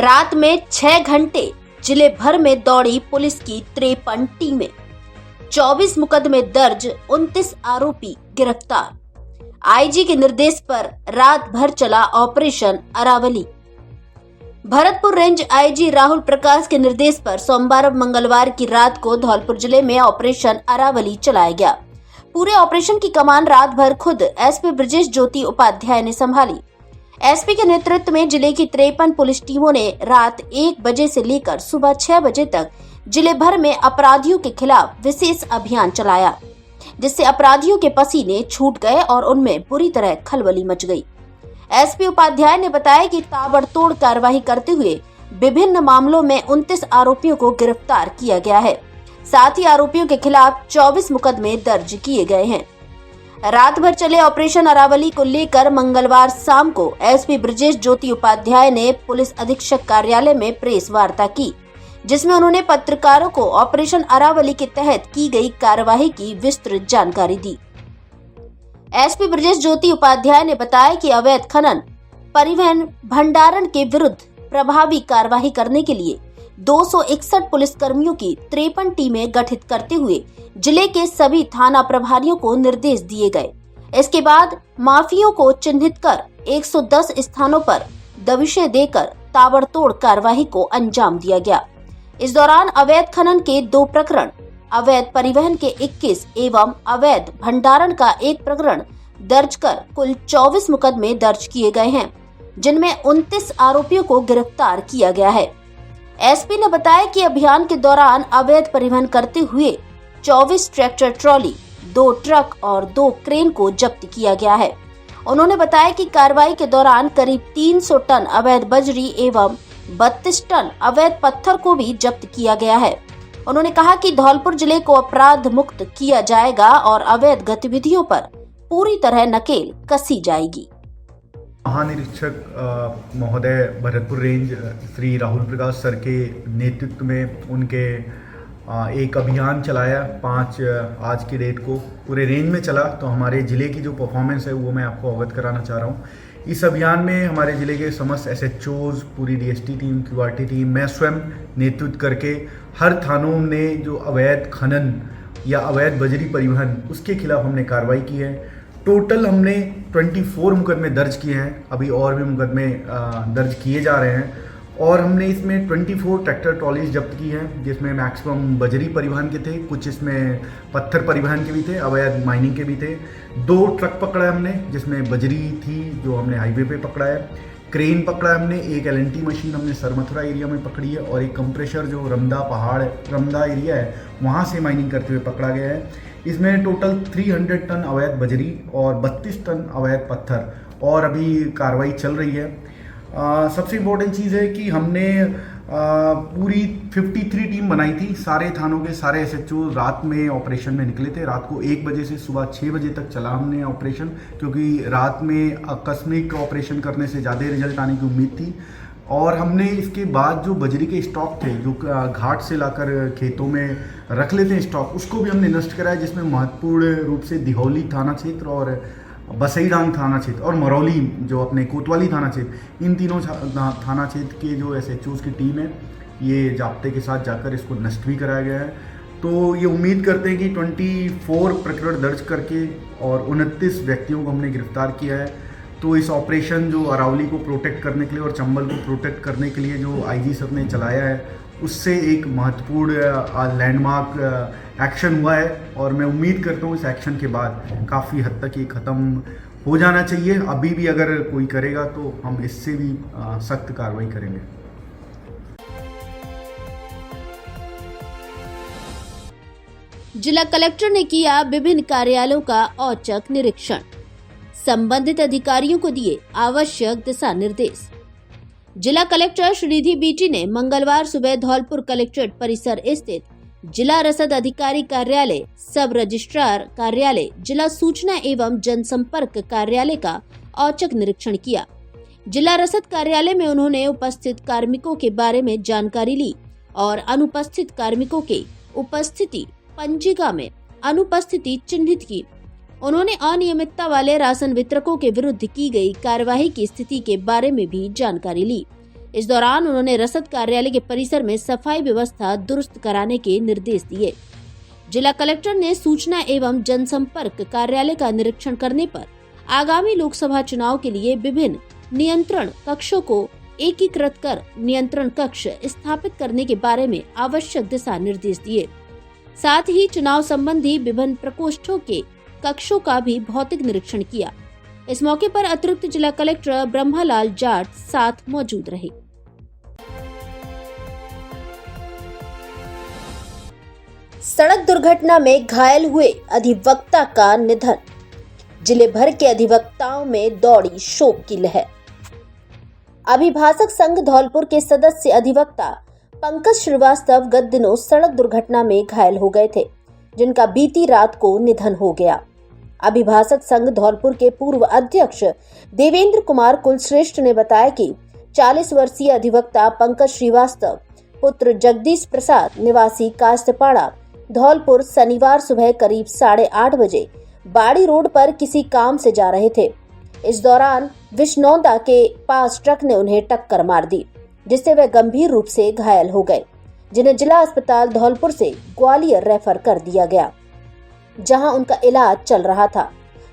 रात में 6 घंटे जिले भर में दौड़ी पुलिस की 53 टीमें, 24 मुकदमे दर्ज, 29 आरोपी गिरफ्तार। आईजी के निर्देश पर रात भर चला operation Aravali. Bharatpur range IG Rahul Prakash के निर्देश पर सोमवार और मंगलवार की रात को धौलपुर जिले में ऑपरेशन अरावली चलाया गया। पूरे ऑपरेशन की कमान रात भर खुद एसपी ब्रजेश ज्योति उपाध्याय ने संभाली। एसपी के नेतृत्व में जिले की 53 पुलिस टीमों ने रात 1 बजे से लेकर सुबह 6 बजे तक जिले भर में अपराधियों के खिलाफ विशेष अभियान चलाया, जिससे अपराधियों के पसीने छूट गए और उनमें बुरी तरह खलबली मच गई। एसपी उपाध्याय ने बताया कि ताबड़तोड़ कार्रवाई करते हुए विभिन्न मामलों में 29 आरोपियों को गिरफ्तार किया गया है। साथ ही आरोपियों के खिलाफ 24 मुकदमे दर्ज किए गए हैं। रात भर चले ऑपरेशन अरावली को लेकर मंगलवार शाम को एसपी ब्रजेश ज्योति उपाध्याय ने पुलिस अधीक्षक कार्यालय में प्रेस वार्ता की, जिसमें उन्होंने पत्रकारों को ऑपरेशन अरावली के तहत की गई कार्यवाही की विस्तृत जानकारी दी। एसपी ब्रजेश ज्योति उपाध्याय ने बताया कि अवैध खनन, परिवहन, भंडारण के विरुद्ध प्रभावी कार्यवाही करने के लिए 261 पुलिसकर्मियों की 53 टीमें गठित करते हुए जिले के सभी थाना प्रभारियों को निर्देश दिए गए। इसके बाद माफियों को चिन्हित कर 110 स्थानों पर दबिशें देकर ताबड़तोड़ कार्रवाई को अंजाम दिया गया। इस दौरान अवैध खनन के 2 प्रकरण, अवैध परिवहन के 21 एवं अवैध भंडारण का 1 प्रकरण दर्ज कर कुल 24 मुकदमे दर्ज किए गए हैं, जिनमें 29 आरोपियों को गिरफ्तार किया गया है। एसपी ने बताया कि अभियान के दौरान अवैध परिवहन करते हुए 24 ट्रैक्टर ट्रॉली, 2 ट्रक और 2 क्रेन को जब्त किया गया है। उन्होंने बताया कि कार्रवाई के दौरान करीब 300 टन अवैध बजरी एवं 32 टन अवैध पत्थर को भी जब्त किया गया है। उन्होंने कहा कि धौलपुर जिले को अपराध मुक्त किया जाएगा और अवैध गतिविधियों पर पूरी तरह नकेल कसी जाएगी। महानिरीक्षक महोदय भरतपुर रेंज श्री राहुल प्रकाश सर के नेतृत्व में उनके एक अभियान चलाया 5 आज की डेट को पूरे रेंज में चला। तो हमारे ज़िले की जो परफॉर्मेंस है वो मैं आपको अवगत कराना चाह रहा हूँ। इस अभियान में हमारे ज़िले के समस्त एसएचओज, पूरी डीएसटी टीम, क्यूआरटी टीम, मैं स्वयं नेतृत्व करके हर थानों ने जो अवैध खनन या अवैध बजरी परिवहन उसके खिलाफ हमने कार्रवाई की है। टोटल हमने 24 मुकदमे दर्ज किए हैं, अभी और भी मुकदमे दर्ज किए जा रहे हैं। और हमने इसमें 24 ट्रैक्टर ट्रॉलीज जब्त की हैं, जिसमें मैक्सिमम बजरी परिवहन के थे, कुछ इसमें पत्थर परिवहन के भी थे, अवैध माइनिंग के भी थे। 2 ट्रक पकड़ा है हमने, जिसमें बजरी थी जो हमने हाईवे पे पकड़ा है। क्रेन पकड़ा है हमने, एक एलएनटी मशीन हमने सरमथुरा एरिया में पकड़ी है और एक कंप्रेशर जो रमदा एरिया है वहाँ से माइनिंग करते हुए पकड़ा गया है। इसमें टोटल 300 टन अवैध बजरी और 32 टन अवैध पत्थर और अभी कार्रवाई चल रही है। सबसे इम्पोर्टेंट चीज़ है कि हमने पूरी 53 टीम बनाई थी। सारे थानों के सारे एसएचओ रात में ऑपरेशन में निकले थे। रात को 1 बजे से सुबह 6 बजे तक चला हमने ऑपरेशन, क्योंकि रात में आकस्मिक ऑपरेशन करने से ज़्यादा रिजल्ट आने की उम्मीद थी। और हमने इसके बाद जो बजरी के स्टॉक थे जो घाट से लाकर खेतों में रख लेते हैं स्टॉक, उसको भी हमने नष्ट कराया, जिसमें महत्वपूर्ण रूप से दिहौली थाना क्षेत्र और बसईडांग थाना क्षेत्र और मरौली जो अपने कोतवाली थाना क्षेत्र, इन तीनों थाना क्षेत्र के जो एसएचओज की टीम है ये जाब्ते के साथ जाकर इसको नष्ट भी कराया गया है। तो ये उम्मीद करते हैं कि 24 प्रकरण दर्ज करके और 29 व्यक्तियों को हमने गिरफ्तार किया है। तो इस ऑपरेशन जो अरावली को प्रोटेक्ट करने के लिए और चंबल को प्रोटेक्ट करने के लिए जो आईजी सर ने चलाया है, उससे एक महत्वपूर्ण लैंडमार्क एक्शन हुआ है। और मैं उम्मीद करता हूँ इस एक्शन के बाद काफ़ी हद तक ये ख़त्म हो जाना चाहिए। अभी भी अगर कोई करेगा तो हम इससे भी सख्त कार्रवाई करेंगे। जिला कलेक्टर ने किया विभिन्न कार्यालयों का औचक निरीक्षण, संबंधित अधिकारियों को दिए आवश्यक दिशा निर्देश। जिला कलेक्टर श्रीनिधि बीटी ने मंगलवार सुबह धौलपुर कलेक्ट्रेट परिसर स्थित जिला रसद अधिकारी कार्यालय, सब रजिस्ट्रार कार्यालय, जिला सूचना एवं जनसंपर्क कार्यालय का औचक निरीक्षण किया। जिला रसद कार्यालय में उन्होंने उपस्थित कार्मिकों के बारे में जानकारी ली और अनुपस्थित कार्मिकों के उपस्थिति पंजिका में अनुपस्थिति चिन्हित की। उन्होंने अनियमितता वाले राशन वितरकों के विरुद्ध की गई कार्यवाही की स्थिति के बारे में भी जानकारी ली। इस दौरान उन्होंने रसद कार्यालय के परिसर में सफाई व्यवस्था दुरुस्त कराने के निर्देश दिए। जिला कलेक्टर ने सूचना एवं जनसंपर्क कार्यालय का निरीक्षण करने पर आगामी लोकसभा चुनाव के लिए विभिन्न नियंत्रण कक्षों को एकीकृत कर नियंत्रण कक्ष स्थापित करने के बारे में आवश्यक दिशा निर्देश दिए। साथ ही चुनाव संबंधी विभिन्न प्रकोष्ठों के कक्षों का भी भौतिक निरीक्षण किया। इस मौके पर अतिरिक्त जिला कलेक्टर ब्रह्मालाल जाट साथ मौजूद रहे। सड़क दुर्घटना में घायल हुए अधिवक्ता का निधन, जिले भर के अधिवक्ताओं में दौड़ी शोक की लहर। अभिभाषक संघ धौलपुर के सदस्य अधिवक्ता पंकज श्रीवास्तव गत दिनों सड़क दुर्घटना में घायल हो गए थे, जिनका बीती रात को निधन हो गया। अभिभाषक संघ धौलपुर के पूर्व अध्यक्ष देवेंद्र कुमार कुलश्रेष्ठ ने बताया कि 40 वर्षीय अधिवक्ता पंकज श्रीवास्तव पुत्र जगदीश प्रसाद निवासी कास्तपाड़ा धौलपुर शनिवार सुबह करीब 8:30 बजे बाड़ी रोड पर किसी काम से जा रहे थे। इस दौरान विष्णौदा के पास ट्रक ने उन्हें टक्कर मार दी, जिससे वे गंभीर रूप से घायल हो गए, जिन्हें जिला अस्पताल धौलपुर से ग्वालियर रेफर कर दिया गया, जहां उनका इलाज चल रहा था।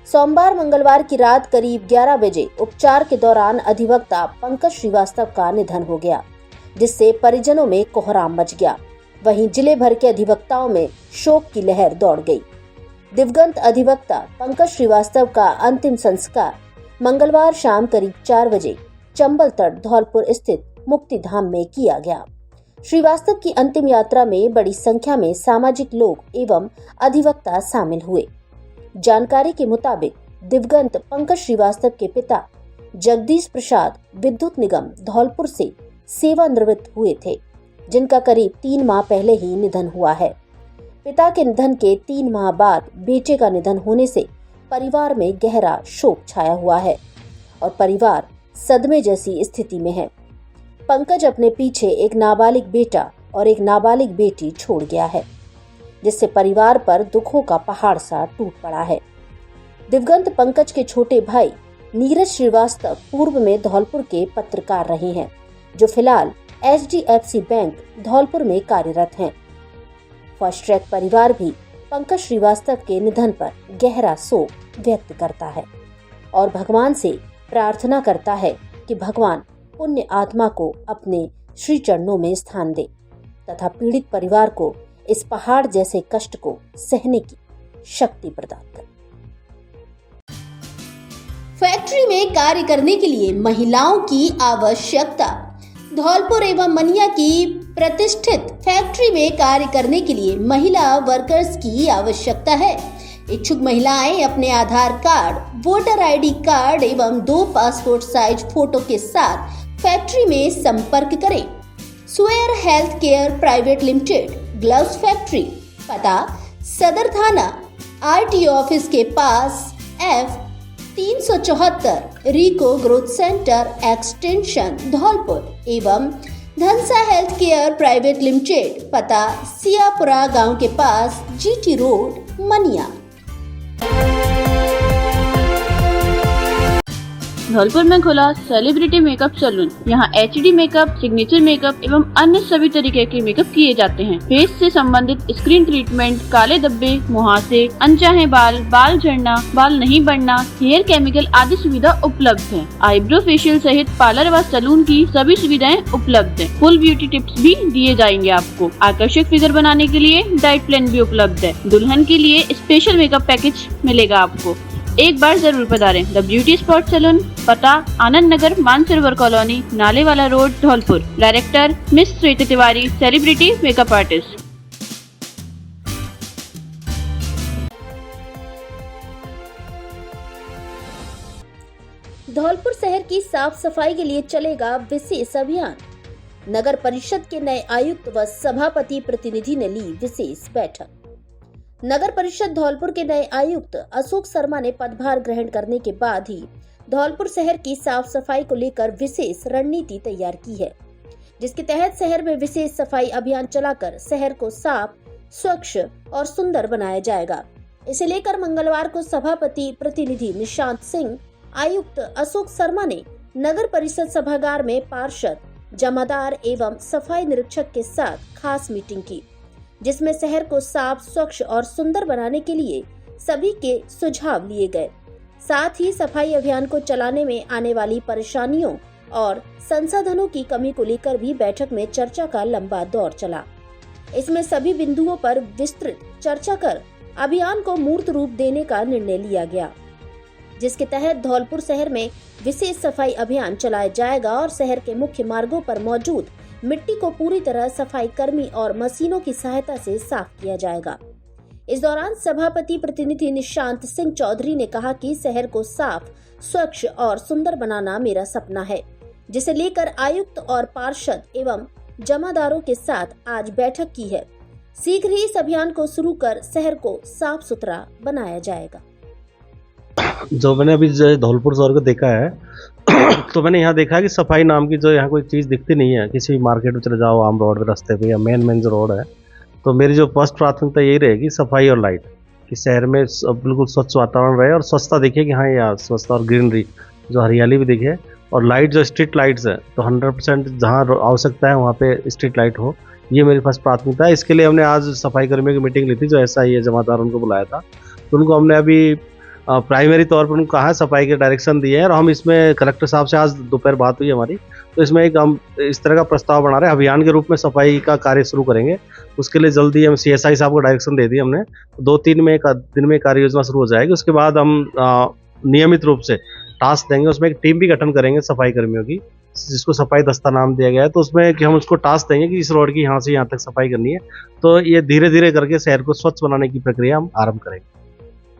सोमवार मंगलवार की रात करीब 11 बजे उपचार के दौरान अधिवक्ता पंकज श्रीवास्तव का निधन हो गया, जिससे परिजनों में कोहराम मच गया। वहीं जिले भर के अधिवक्ताओं में शोक की लहर दौड़ गई। दिवंगत अधिवक्ता पंकज श्रीवास्तव का अंतिम संस्कार मंगलवार शाम करीब 4 बजे चंबल तट धौलपुर स्थित मुक्ति धाम में किया गया। श्रीवास्तव की अंतिम यात्रा में बड़ी संख्या में सामाजिक लोग एवं अधिवक्ता शामिल हुए। जानकारी के मुताबिक दिवंगत पंकज श्रीवास्तव के पिता जगदीश प्रसाद विद्युत निगम धौलपुर से सेवानिवृत्त हुए थे, जिनका करीब 3 माह पहले ही निधन हुआ है। पिता के निधन के 3 माह बाद बेटे का निधन होने से परिवार में गहरा शोक छाया हुआ है और परिवार सदमे जैसी स्थिति में है। पंकज अपने पीछे एक नाबालिग बेटा और एक नाबालिग बेटी छोड़ गया है, जिससे परिवार पर दुखों का पहाड़ सा टूट पड़ा है। दिवंगत पंकज के छोटे भाई नीरज श्रीवास्तव पूर्व में धौलपुर के पत्रकार रहे हैं, जो फिलहाल HDFC बैंक धौलपुर में कार्यरत हैं। फर्स्ट ट्रैक परिवार भी पंकज श्रीवास्तव के निधन पर गहरा शोक व्यक्त करता है और भगवान से प्रार्थना करता है कि भगवान पुण्य आत्मा को अपने श्री चरणों में स्थान दे तथा पीड़ित परिवार को इस पहाड़ जैसे कष्ट को सहने की शक्ति प्रदान करे। फैक्ट्री में कार्य करने के लिए महिलाओं की आवश्यकता। धौलपुर एवं मनिया की प्रतिष्ठित फैक्ट्री में कार्य करने के लिए महिला वर्कर्स की आवश्यकता है। इच्छुक महिलाएं अपने आधार कार्ड, वोटर ID कार्ड एवं 2 पासपोर्ट साइज फोटो के साथ फैक्ट्री में संपर्क करें। Swear health care private limited, gloves factory, पता सदर थाना RTO ऑफिस के पास F374 रिको ग्रोथ सेंटर एक्सटेंशन धौलपुर एवं धनसा हेल्थ केयर प्राइवेट लिमिटेड, पता सियापुरा गांव के पास GT रोड मनिया। धौलपुर में खुला सेलिब्रिटी मेकअप सैलून। यहाँ HD मेकअप, सिग्नेचर मेकअप एवं अन्य सभी तरीके के मेकअप किए जाते हैं। फेस से संबंधित स्क्रीन ट्रीटमेंट, काले धब्बे, मुहासे, अनचाहे बाल, बाल झड़ना, बाल नहीं बढ़ना, हेयर केमिकल आदि सुविधा उपलब्ध है। आईब्रो फेशियल सहित पार्लर व सैलून की सभी सुविधाएं उपलब्ध है। फुल ब्यूटी टिप्स भी दिए जाएंगे आपको। आकर्षक फिगर बनाने के लिए डाइट प्लान भी उपलब्ध है। दुल्हन के लिए स्पेशल मेकअप पैकेज मिलेगा आपको। एक बार जरूर पधारें। द ब्यूटी स्पॉट सैलून, पता आनंद नगर, मानसरोवर कॉलोनी, नाले वाला road, Dholpur. Director miss Shweta Tiwari, celebrity makeup artist. Dholpur शहर की साफ सफाई के लिए चलेगा विशेष अभियान। नगर परिषद के नए आयुक्त व सभापति प्रतिनिधि ने ली विशेष बैठक। नगर परिषद धौलपुर के नए आयुक्त अशोक शर्मा ने पदभार ग्रहण करने के बाद ही धौलपुर शहर की साफ सफाई को लेकर विशेष रणनीति तैयार की है, जिसके तहत शहर में विशेष सफाई अभियान चलाकर शहर को साफ, स्वच्छ और सुंदर बनाया जाएगा। इसे लेकर मंगलवार को सभापति प्रतिनिधि निशांत सिंह, आयुक्त अशोक शर्मा ने नगर परिषद सभागार में पार्षद जमादार एवं सफाई निरीक्षक के साथ खास मीटिंग की, जिसमें शहर को साफ, स्वच्छ और सुंदर बनाने के लिए सभी के सुझाव लिए गए। साथ ही सफाई अभियान को चलाने में आने वाली परेशानियों और संसाधनों की कमी को लेकर भी बैठक में चर्चा का लंबा दौर चला। इसमें सभी बिंदुओं पर विस्तृत चर्चा कर अभियान को मूर्त रूप देने का निर्णय लिया गया, जिसके तहत धौलपुर शहर में विशेष सफाई अभियान चलाया जाएगा और शहर के मुख्य मार्गों पर मौजूद मिट्टी को पूरी तरह सफाई कर्मी और मशीनों की सहायता से साफ किया जाएगा। इस दौरान सभापति प्रतिनिधि निशांत सिंह चौधरी ने कहा कि शहर को साफ, स्वच्छ और सुंदर बनाना मेरा सपना है, जिसे लेकर आयुक्त और पार्षद एवं जमादारों के साथ आज बैठक की है। शीघ्र ही इस अभियान को शुरू कर शहर को साफ सुथरा बनाया जाएगा। जो मैंने अभी जो धौलपुर शहर को देखा है तो मैंने यहाँ देखा है कि सफाई नाम की जो यहाँ कोई चीज़ दिखती नहीं है। किसी भी मार्केट में चले जाओ, आम रोड पे, रास्ते पे या मेन जो रोड है, तो मेरी जो फर्स्ट प्राथमिकता यही रहेगी सफाई और लाइट, कि शहर में बिल्कुल स्वच्छ वातावरण रहे और स्वच्छता दिखे कि हाँ यहाँ स्वच्छता और ग्रीनरी, जो हरियाली भी दिखे, और लाइट जो स्ट्रीट लाइट्स है तो 100% जहाँ आवश्यकता है वहाँ पे स्ट्रीट लाइट हो, ये मेरी फर्स्ट प्राथमिकता है। इसके लिए हमने आज सफाई कर्मियों की मीटिंग ली थी, जो ऐसा ही है जमादार, उनको बुलाया था। तो उनको हमने अभी प्राइमरी तौर पर उनको कहा है, सफाई के डायरेक्शन दिए हैं, और हम इसमें कलेक्टर साहब से आज दोपहर बात हुई हमारी, तो इसमें एक हम इस तरह का प्रस्ताव बना रहे हैं, अभियान के रूप में सफाई का कार्य शुरू करेंगे। उसके लिए जल्दी हम CSI साहब को डायरेक्शन दे दी हमने, 2-3 दिन में कार्य योजना शुरू हो जाएगी। उसके बाद हम नियमित रूप से टास्क देंगे, उसमें एक टीम भी गठन करेंगे सफाई कर्मियों की, जिसको सफाई दस्ता नाम दिया गया है। तो उसमें कि हम उसको टास्क देंगे कि इस रोड की यहाँ से यहाँ तक सफाई करनी है। तो ये धीरे धीरे करके शहर को स्वच्छ बनाने की प्रक्रिया हम आरंभ करेंगे।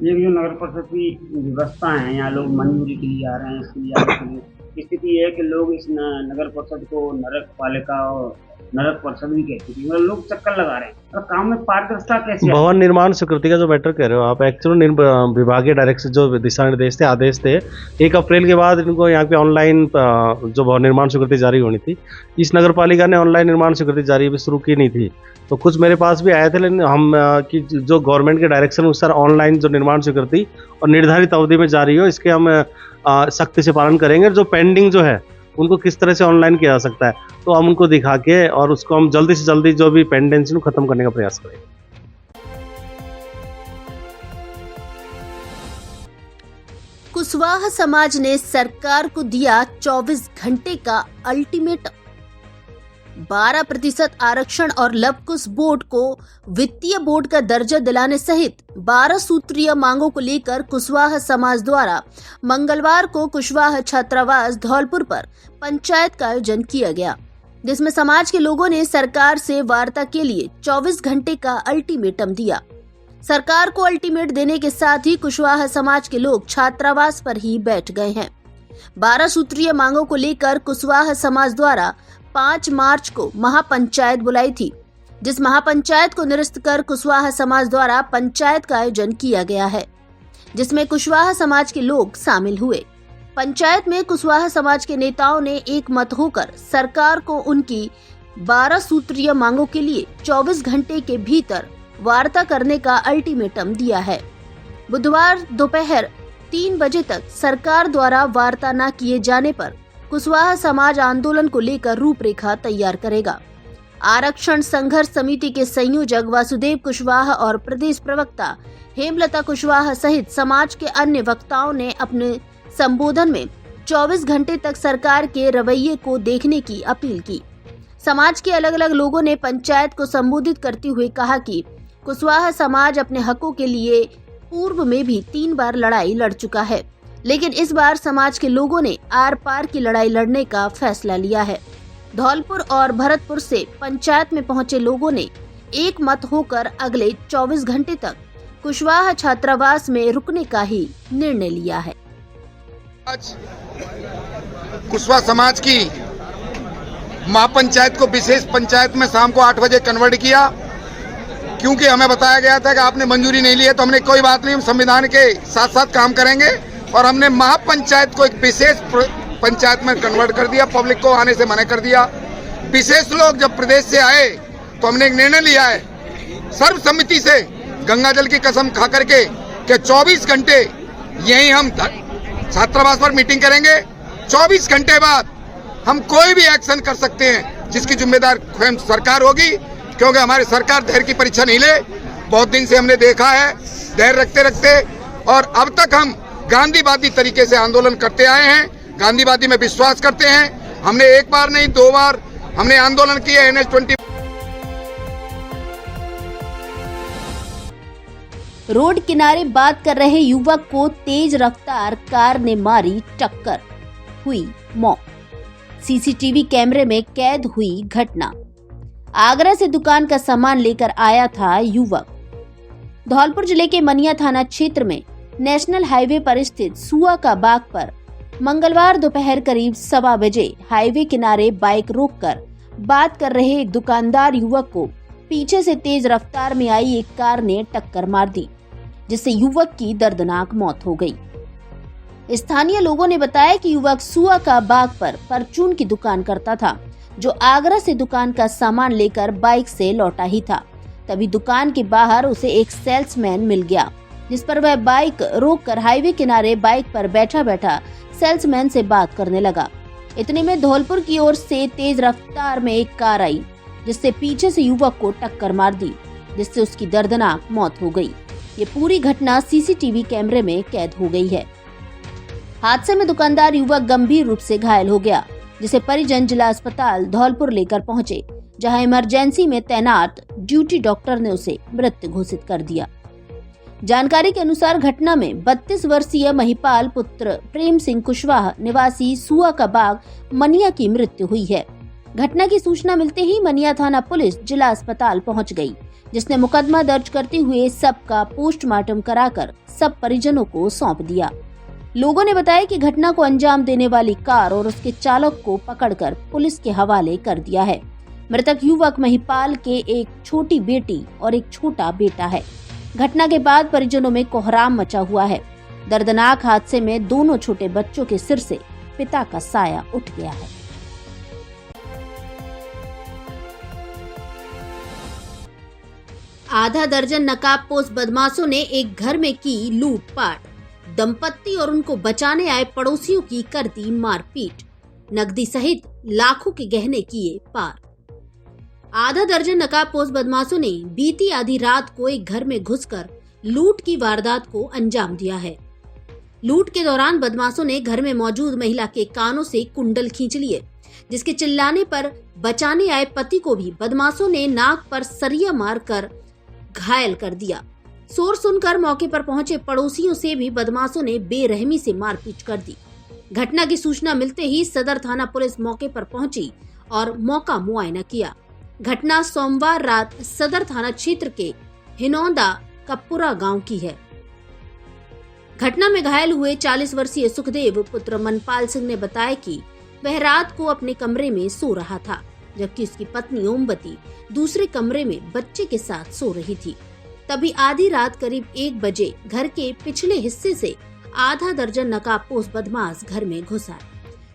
ये जो नगर परिषद की व्यवस्था है, यहाँ लोग मंजूरी के लिए आ रहे हैं, इसके लिए आने के लिए स्थिति है कि लोग इस नगर परिषद को नगर पालिका और नगर परिषद भी कहती थी, मतलब लोग चक्कर लगा रहे हैं, और काम में पारदर्शिता कैसे? भवन निर्माण स्वीकृति का जो मैटर कह रहे हो आप, एक्चुअली विभागीय डायरेक्शन जो दिशा निर्देश थे, आदेश थे, 1 अप्रैल के बाद इनको यहाँ पे ऑनलाइन जो भवन निर्माण स्वीकृति जारी होनी थी, इस नगर पालिका ने ऑनलाइन निर्माण स्वीकृति जारी भी शुरू की नहीं थी। तो कुछ मेरे पास भी आए थे, लेकिन हम कि जो गवर्नमेंट के डायरेक्शन अनुसार ऑनलाइन जो निर्माण स्वीकृति और निर्धारित अवधि में जारी हो, इसके हम सख्ती से पालन करेंगे। जो पेंडिंग जो है उनको किस तरह से ऑनलाइन किया जा सकता है, तो हम उनको दिखा के और उसको हम जल्दी से जल्दी जो भी पेंडेंसी खत्म करने का प्रयास करेंगे। कुशवाहा समाज ने सरकार को दिया 24 घंटे का अल्टीमेटम। 12% आरक्षण और लवकुश बोर्ड को वित्तीय बोर्ड का दर्जा दिलाने सहित 12 सूत्रीय मांगों को लेकर कुशवाहा समाज द्वारा मंगलवार को कुशवाहा छात्रावास धौलपुर पर पंचायत का आयोजन किया गया, जिसमें समाज के लोगों ने सरकार से वार्ता के लिए 24 घंटे का अल्टीमेटम दिया। सरकार को अल्टीमेट देने के साथ ही कुशवाहा समाज के लोग छात्रावास पर ही बैठ गए हैं। 12 सूत्रीय मांगों को लेकर कुशवाहा समाज द्वारा 5 मार्च को महापंचायत बुलाई थी, जिस महापंचायत को निरस्त कर कुशवाहा समाज द्वारा पंचायत का आयोजन किया गया है, जिसमें कुशवाहा समाज के लोग शामिल हुए। पंचायत में कुशवाहा समाज के नेताओं ने एक मत होकर सरकार को उनकी 12 सूत्रीय मांगों के लिए 24 घंटे के भीतर वार्ता करने का अल्टीमेटम दिया है। बुधवार दोपहर 3 बजे तक सरकार द्वारा वार्ता न किए जाने पर कुशवाहा समाज आंदोलन को लेकर रूपरेखा तैयार करेगा। आरक्षण संघर्ष समिति के संयोजक वासुदेव कुशवाहा और प्रदेश प्रवक्ता हेमलता कुशवाहा सहित समाज के अन्य वक्ताओं ने अपने संबोधन में 24 घंटे तक सरकार के रवैये को देखने की अपील की। समाज के अलग अलग लोगों ने पंचायत को संबोधित करते हुए कहा कि कुशवाहा समाज अपने हकों के लिए पूर्व में भी 3 बार लड़ाई लड़ चुका है, लेकिन इस बार समाज के लोगों ने आर पार की लड़ाई लड़ने का फैसला लिया है। धौलपुर और भरतपुर से पंचायत में पहुंचे लोगों ने एक मत होकर अगले 24 घंटे तक कुशवाहा छात्रावास में रुकने का ही निर्णय लिया है। आज कुशवाहा समाज की महापंचायत को विशेष पंचायत में शाम को 8 बजे कन्वर्ट किया, क्योंकि हमें बताया गया था कि आपने मंजूरी नहीं ली है। तो हमने कोई बात नहीं, हम संविधान के साथ साथ काम करेंगे, और हमने महापंचायत को एक विशेष पंचायत में कन्वर्ट कर दिया, पब्लिक को आने से मना कर दिया। विशेष लोग जब प्रदेश से आए तो हमने एक निर्णय लिया है सर्वसम्मति से, गंगा जल की कसम खा करके, कि 24 घंटे यहीं हम छात्रावास पर मीटिंग करेंगे। 24 घंटे बाद हम कोई भी एक्शन कर सकते हैं, जिसकी जिम्मेदार स्वयं सरकार होगी, क्योंकि हमारी सरकार धैर्य की परीक्षा नहीं ले। बहुत दिन से हमने देखा है धैर्य रखते रखते, और अब तक हम गांधीवादी तरीके से आंदोलन करते आए हैं, गांधीवादी में विश्वास करते हैं। हमने एक बार नहीं 2 बार हमने आंदोलन किए NH-20। रोड किनारे बात कर रहे युवक को तेज रफ्तार कार ने मारी टक्कर, हुई मौत। सीसीटीवी कैमरे में कैद हुई घटना। आगरा से दुकान का सामान लेकर आया था युवक। धौलपुर जिले के मनिया थाना क्षेत्र में नेशनल हाईवे पर स्थित सुआ का बाग पर मंगलवार दोपहर करीब 1:15 बजे हाईवे किनारे बाइक रोककर बात कर रहे एक दुकानदार युवक को पीछे से तेज रफ्तार में आई एक कार ने टक्कर मार दी, जिससे युवक की दर्दनाक मौत हो गई। स्थानीय लोगों ने बताया कि युवक सुआ का बाग पर परचून की दुकान करता था, जो आगरा से दुकान का सामान लेकर बाइक से लौटा ही था। तभी दुकान के बाहर उसे एक सेल्समैन मिल गया, जिस पर वह बाइक रोककर हाईवे किनारे बाइक पर बैठा बैठा सेल्समैन से बात करने लगा। इतने में धौलपुर की ओर से तेज रफ्तार में एक कार आई, जिससे पीछे से युवक को टक्कर मार दी, जिससे उसकी दर्दनाक मौत हो गई। ये पूरी घटना सीसीटीवी कैमरे में कैद हो गई है। हादसे में दुकानदार युवक गंभीर रूप से घायल हो गया, जिसे परिजन जिला अस्पताल धौलपुर लेकर पहुंचे, जहां इमरजेंसी में तैनात ड्यूटी डॉक्टर ने उसे मृत घोषित कर दिया। जानकारी के अनुसार घटना में 32 वर्षीय महिपाल पुत्र प्रेम सिंह कुशवाहा निवासी सुआ का बाग मनिया की मृत्यु हुई है। घटना की सूचना मिलते ही मनिया थाना पुलिस जिला अस्पताल पहुंच गई, जिसने मुकदमा दर्ज करते हुए सबका पोस्टमार्टम कराकर सब परिजनों को सौंप दिया। लोगों ने बताया कि घटना को अंजाम देने वाली कार और उसके चालक को पकड़कर पुलिस के हवाले कर दिया है। मृतक युवक महिपाल के एक छोटी बेटी और एक छोटा बेटा है। घटना के बाद परिजनों में कोहराम मचा हुआ है। दर्दनाक हादसे में दोनों छोटे बच्चों के सिर से पिता का साया उठ गया है। आधा दर्जन नकाबपोश बदमाशों ने एक घर में की लूटपाट। दंपत्ति और उनको बचाने आए पड़ोसियों की कर दी मारपीट। नकदी सहित लाखों के गहने किए पार। आधा दर्जन नकाबपोश बदमाशों ने बीती आधी रात को एक घर में घुसकर लूट की वारदात को अंजाम दिया है। लूट के दौरान बदमाशों ने घर में मौजूद महिला के कानों से कुंडल खींच लिए, जिसके चिल्लाने पर बचाने आए पति को भी बदमाशों ने नाक पर सरिया मारकर घायल कर दिया। शोर सुनकर मौके पर पहुंचे पड़ोसियों से भी बदमाशों ने बेरहमी से मारपीट कर दी। घटना की सूचना मिलते ही सदर थाना पुलिस मौके पर पहुंची और मौका मुआयना किया। घटना सोमवार रात सदर थाना क्षेत्र के हिनौंदा कपुरा गांव की है। घटना में घायल हुए 40 वर्षीय सुखदेव पुत्र मनपाल सिंह ने बताया कि वह रात को अपने कमरे में सो रहा था, जबकि उसकी पत्नी ओमवती दूसरे कमरे में बच्चे के साथ सो रही थी। तभी आधी रात करीब 1 बजे घर के पिछले हिस्से से आधा दर्जन नकाबपोश बदमाश घर में घुस आए,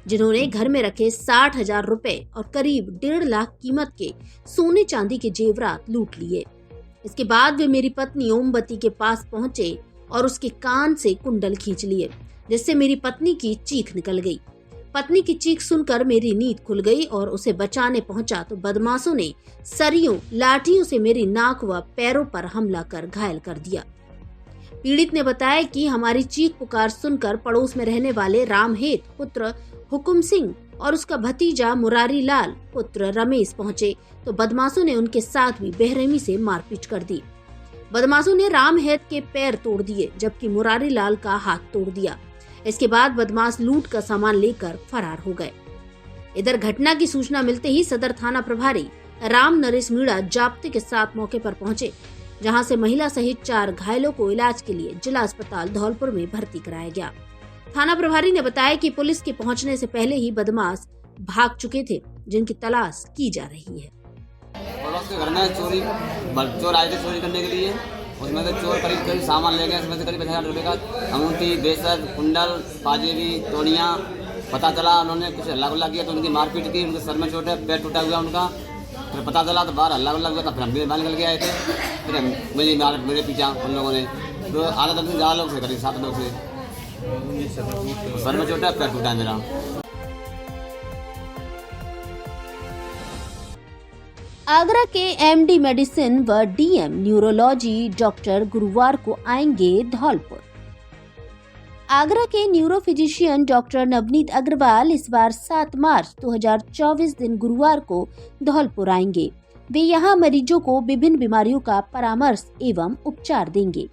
जिन्होंने घर में रखे 60,000 रुपए और करीब 1.5 लाख कीमत के सोने चांदी के जेवरात लूट लिए। इसके बाद वे मेरी पत्नी ओमवती के पास पहुंचे और उसके कान से कुंडल खींच लिए, जिससे मेरी पत्नी की चीख निकल गई। पत्नी की चीख सुनकर मेरी नींद खुल गई और उसे बचाने पहुंचा तो बदमाशों ने सरियों लाठियों से मेरी नाक व पैरों पर हमला कर घायल कर दिया। पीड़ित ने बताया कि हमारी चीख पुकार सुनकर पड़ोस में रहने वाले रामहेत पुत्र हुकुम सिंह और उसका भतीजा मुरारी लाल पुत्र रमेश पहुंचे तो बदमाशों ने उनके साथ भी बेरहमी से मारपीट कर दी। बदमाशों ने रामहेत के पैर तोड़ दिए, जबकि मुरारी लाल का हाथ तोड़ दिया। इसके बाद बदमाश लूट का सामान लेकर फरार हो गए। इधर घटना की सूचना मिलते ही सदर थाना प्रभारी राम नरेश मीणा जाप्ते के साथ मौके पर पहुंचे, जहां से महिला सहित 4 घायलों को इलाज के लिए जिला अस्पताल धौलपुर में भर्ती कराया गया। थाना प्रभारी ने बताया कि पुलिस के पहुंचने से पहले ही बदमाश भाग चुके थे, जिनकी तलाश की जा रही है। पड़ोस के घर में चोर आए थे चोरी करने के लिए। उसमें से चोर करीब सामान ले गए। उसमें से करीब 50,000 रुपये का अंगूठी, बेसर, कुंडल, पाजेबी, तोड़ियाँ। पता चला उन्होंने कुछ हल्ला गुल्ला किया तो उनकी मारपीट की, उनके सर में चोट है, पैर टूटा हुआ उनका। फिर पता चला तो बाहर हल्ला गुल्ला हुआ था। फिर हम भी बाहर निकल के आए थे। फिर मेरे पीछा उन लोगों ने तो आधा दर्जन ज़्यादा लोग थे, करीब 7 लोग थे। सर में चोट है, पैर टूटा है मेरा। आगरा के एमडी मेडिसिन व डीएम न्यूरोलॉजी डॉक्टर गुरुवार को आएंगे धौलपुर। आगरा के neuro physician doctor Navneet Agarwal इस बार 7 मार्च 2024 दिन गुरुवार को धौलपुर आएंगे। वे यहां मरीजों को विभिन्न बीमारियों का परामर्श एवं उपचार देंगे।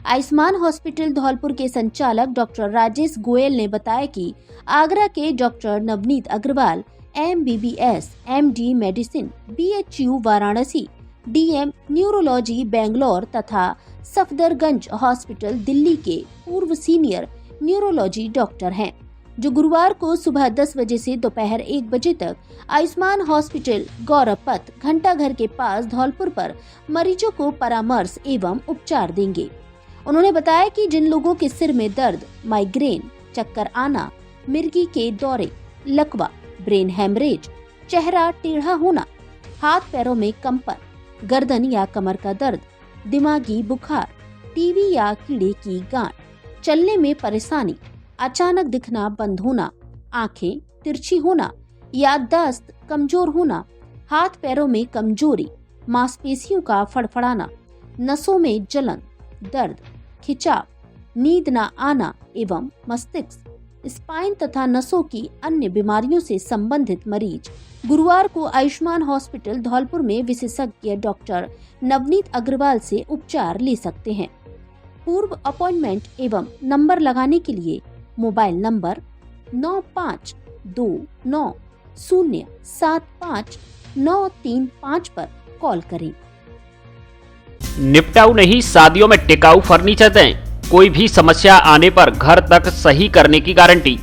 आयुष्मान हॉस्पिटल धौलपुर के संचालक डॉक्टर राजेश गोयल ने बताया कि आगरा के doctor Navneet Agarwal MBBS, MD medicine, BHU Varanasi, DM neurology Bangalore तथा सफदरगंज हॉस्पिटल दिल्ली के पूर्व सीनियर न्यूरोलॉजी डॉक्टर हैं, जो गुरुवार को सुबह 10 बजे से दोपहर 1 बजे तक आयुष्मान हॉस्पिटल गौरव पथ घंटाघर के पास धौलपुर पर मरीजों को परामर्श एवं उपचार देंगे। उन्होंने बताया कि जिन लोगों के सिर में दर्द, माइग्रेन, चक्कर आना, मिर्गी के दौरे, लकवा, ब्रेन हेमरेज, चेहरा टेढ़ा होना, हाथ पैरों में कंपन, गर्दन या कमर का दर्द, दिमागी बुखार, टीबी या कीड़े की गांठ, चलने में परेशानी, अचानक दिखना बंद होना, आंखें तिरछी होना, याददाश्त कमजोर होना, हाथ पैरों में कमजोरी, मांसपेशियों का फड़फड़ाना, नसों में जलन, दर्द, खिंचाव, नींद न आना एवं मस्तिष्क, स्पाइन तथा नसों की अन्य बीमारियों से संबंधित मरीज गुरुवार को आयुष्मान हॉस्पिटल धौलपुर में विशेषज्ञ डॉक्टर नवनीत अग्रवाल से उपचार ले सकते हैं। पूर्व अपॉइंटमेंट एवं नंबर लगाने के लिए मोबाइल नंबर 9529075935 पर कॉल करें। निपटाऊ नहीं, शादियों में टिकाऊ फर्नीचर दें। कोई भी समस्या आने पर घर तक सही करने की guarantee.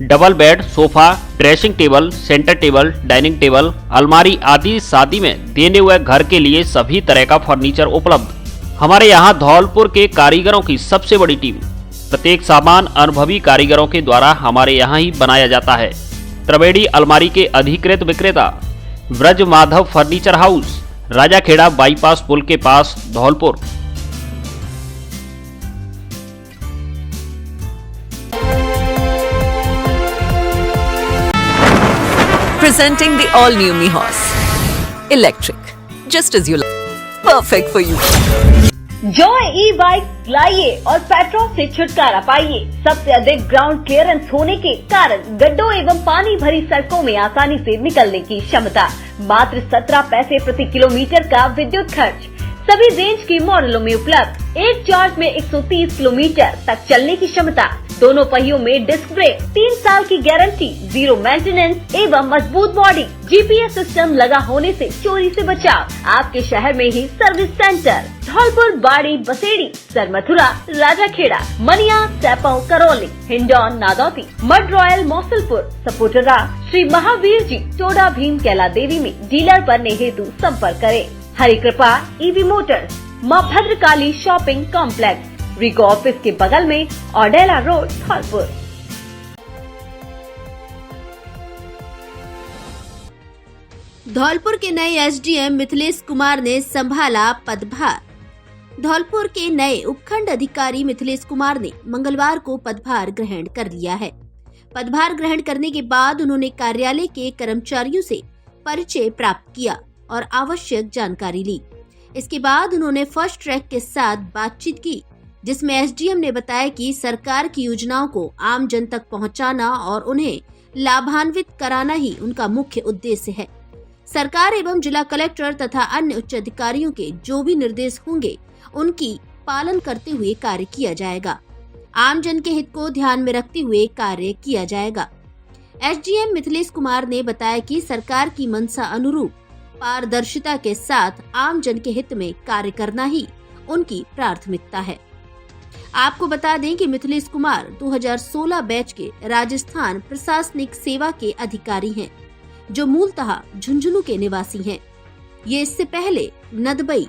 Double bed, sofa, dressing table, centre table, dining table, अलमारी आदि शादी में देने हुए घर के लिए सभी तरह का फर्नीचर उपलब्ध। हमारे यहाँ धौलपुर के कारीगरों की सबसे बड़ी टीम। प्रत्येक सामान अनुभवी कारीगरों के द्वारा हमारे यहाँ ही बनाया जाता है। त्रिवेणी अलमारी के अधिकृत विक्रेता Braj Madhav furniture house, Rajakhera bypass पुल के पास, Dholpur. Presenting the all-new Mihos. Electric. Just as you like. Perfect for you. Joy e-bike लाइए और पेट्रोल से छुटकारा पाइए। सबसे अधिक ग्राउंड क्लियरेंस होने के कारण गड्ढों एवं पानी भरी सड़कों में आसानी से निकलने की क्षमता। मात्र 17 पैसे प्रति किलोमीटर का विद्युत खर्च। सभी रेंज के मॉडलों में उपलब्ध। एक चार्ज में 130 किलोमीटर तक चलने की क्षमता। दोनों पहियों में डिस्क ब्रेक, 3 साल की गारंटी, 0 मेंटेनेंस एवं मजबूत बॉडी। GPS सिस्टम लगा होने से चोरी से बचाव। आपके शहर में ही सर्विस सेंटर धौलपुर, बाड़ी, बसेड़ी, सरमथुरा, राजाखेड़ा, मनिया, सैपौ, करौली, हिंडौन, नादौती, मड रॉयल, मौसलपुर, सपोटरा, श्री महावीर जी, टोडा भीम, कैला देवी में डीलर बनने हेतु संपर्क करें। हरि कृपा EV मोटर्स, माँ भद्रकाली शॉपिंग कॉम्प्लेक्स, रिको ऑफिस के बगल में, ऑडेला रोड, धौलपुर। धौलपुर के नए SDM मिथिलेश कुमार ने संभाला पदभार। धौलपुर के नए उपखंड अधिकारी मिथिलेश कुमार ने मंगलवार को पदभार ग्रहण कर लिया है। पदभार ग्रहण करने के बाद उन्होंने कार्यालय के कर्मचारियों से परिचय प्राप्त किया और आवश्यक जानकारी ली। इसके बाद उन्होंने फर्स्ट ट्रैक के साथ बातचीत की, जिसमें SDM ने बताया कि सरकार की योजनाओं को आम जन तक पहुंचाना और उन्हें लाभान्वित कराना ही उनका मुख्य उद्देश्य है। सरकार एवं जिला कलेक्टर तथा अन्य उच्च अधिकारियों के जो भी निर्देश होंगे उनकी पालन करते हुए कार्य किया जाएगा। आम जन के हित को ध्यान में रखते हुए कार्य किया जाएगा। SDM मिथिलेश कुमार ने बताया कि सरकार की मंशा अनुरूप पारदर्शिता के साथ आम जन के हित में कार्य करना ही उनकी प्राथमिकता है। आपको बता दें कि मिथिलेश कुमार 2016 बैच के राजस्थान प्रशासनिक सेवा के अधिकारी हैं, जो मूलतः झुंझुनू के निवासी हैं। ये इससे पहले नदबई,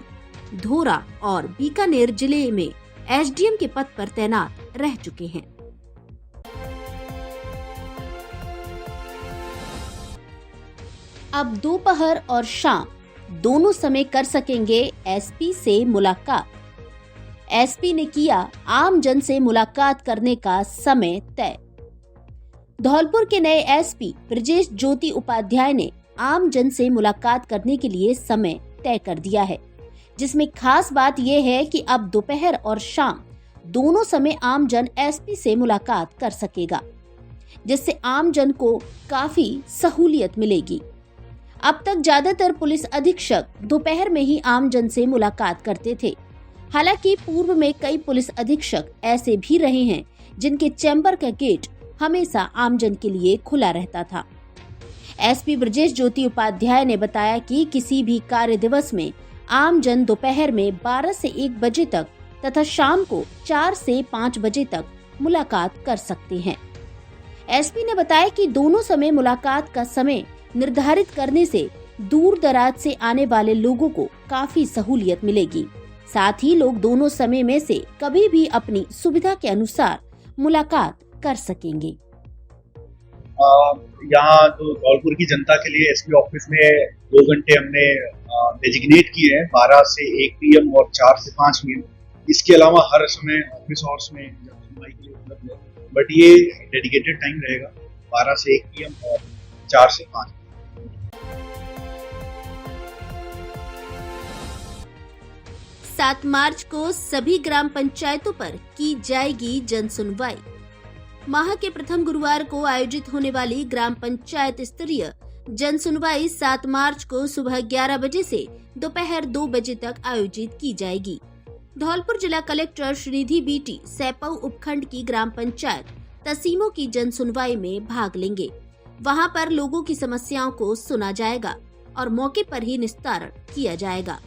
धोरा और बीकानेर जिले में SDM के पद पर तैनात रह चुके हैं। अब दोपहर और शाम दोनों समय कर सकेंगे SP से मुलाकात। SP ने किया आम जन से मुलाकात करने का समय तय। धौलपुर के नए SP ब्रजेश ज्योति उपाध्याय ने आम जन से मुलाकात करने के लिए समय तय कर दिया है, जिसमें खास बात यह है कि अब दोपहर और शाम दोनों समय आम जन एसपी से मुलाकात कर सकेगा, जिससे आम जन को काफी सहूलियत मिलेगी। अब तक ज्यादातर पुलिस अधीक्षक दोपहर में ही आम जन से मुलाकात करते थे। हालांकि पूर्व में कई पुलिस अधीक्षक ऐसे भी रहे हैं जिनके चैम्बर का गेट हमेशा आमजन के लिए खुला रहता था। एसपी ब्रजेश ज्योति उपाध्याय ने बताया कि किसी भी कार्य दिवस में आमजन दोपहर में 12 से 1 बजे तक तथा शाम को 4 से 5 बजे तक मुलाकात कर सकते हैं। एसपी ने बताया कि दोनों समय मुलाकात का समय निर्धारित करने से दूर दराज से आने वाले लोगों को काफी सहूलियत मिलेगी। साथ ही लोग दोनों समय में से कभी भी अपनी सुविधा के अनुसार मुलाकात कर सकेंगे। यहाँ तो धौलपुर की जनता के लिए एसपी ऑफिस में 2 घंटे हमने डेजिग्नेट किए हैं, 12 से 1 PM और 4 से 5 PM। इसके अलावा हर समय ऑफिस आवर्स में सुनवाई के लिए उपलब्ध है, बट ये डेडिकेटेड टाइम रहेगा 12 से 1 PM और 4 से 5। 7 मार्च को सभी ग्राम पंचायतों पर की जाएगी जन सुनवाई। माह के प्रथम गुरुवार को आयोजित होने वाली ग्राम पंचायत स्तरीय जन सुनवाई 7 मार्च को सुबह 11 बजे से दोपहर 2 बजे तक आयोजित की जाएगी। धौलपुर जिला कलेक्टर श्रीनिधि बीटी सैपऊ उपखंड की ग्राम पंचायत तसीमों की जन सुनवाई में भाग लेंगे। वहां पर लोगों की समस्याओं को सुना जाएगा और मौके पर ही निस्तारण किया जाएगा।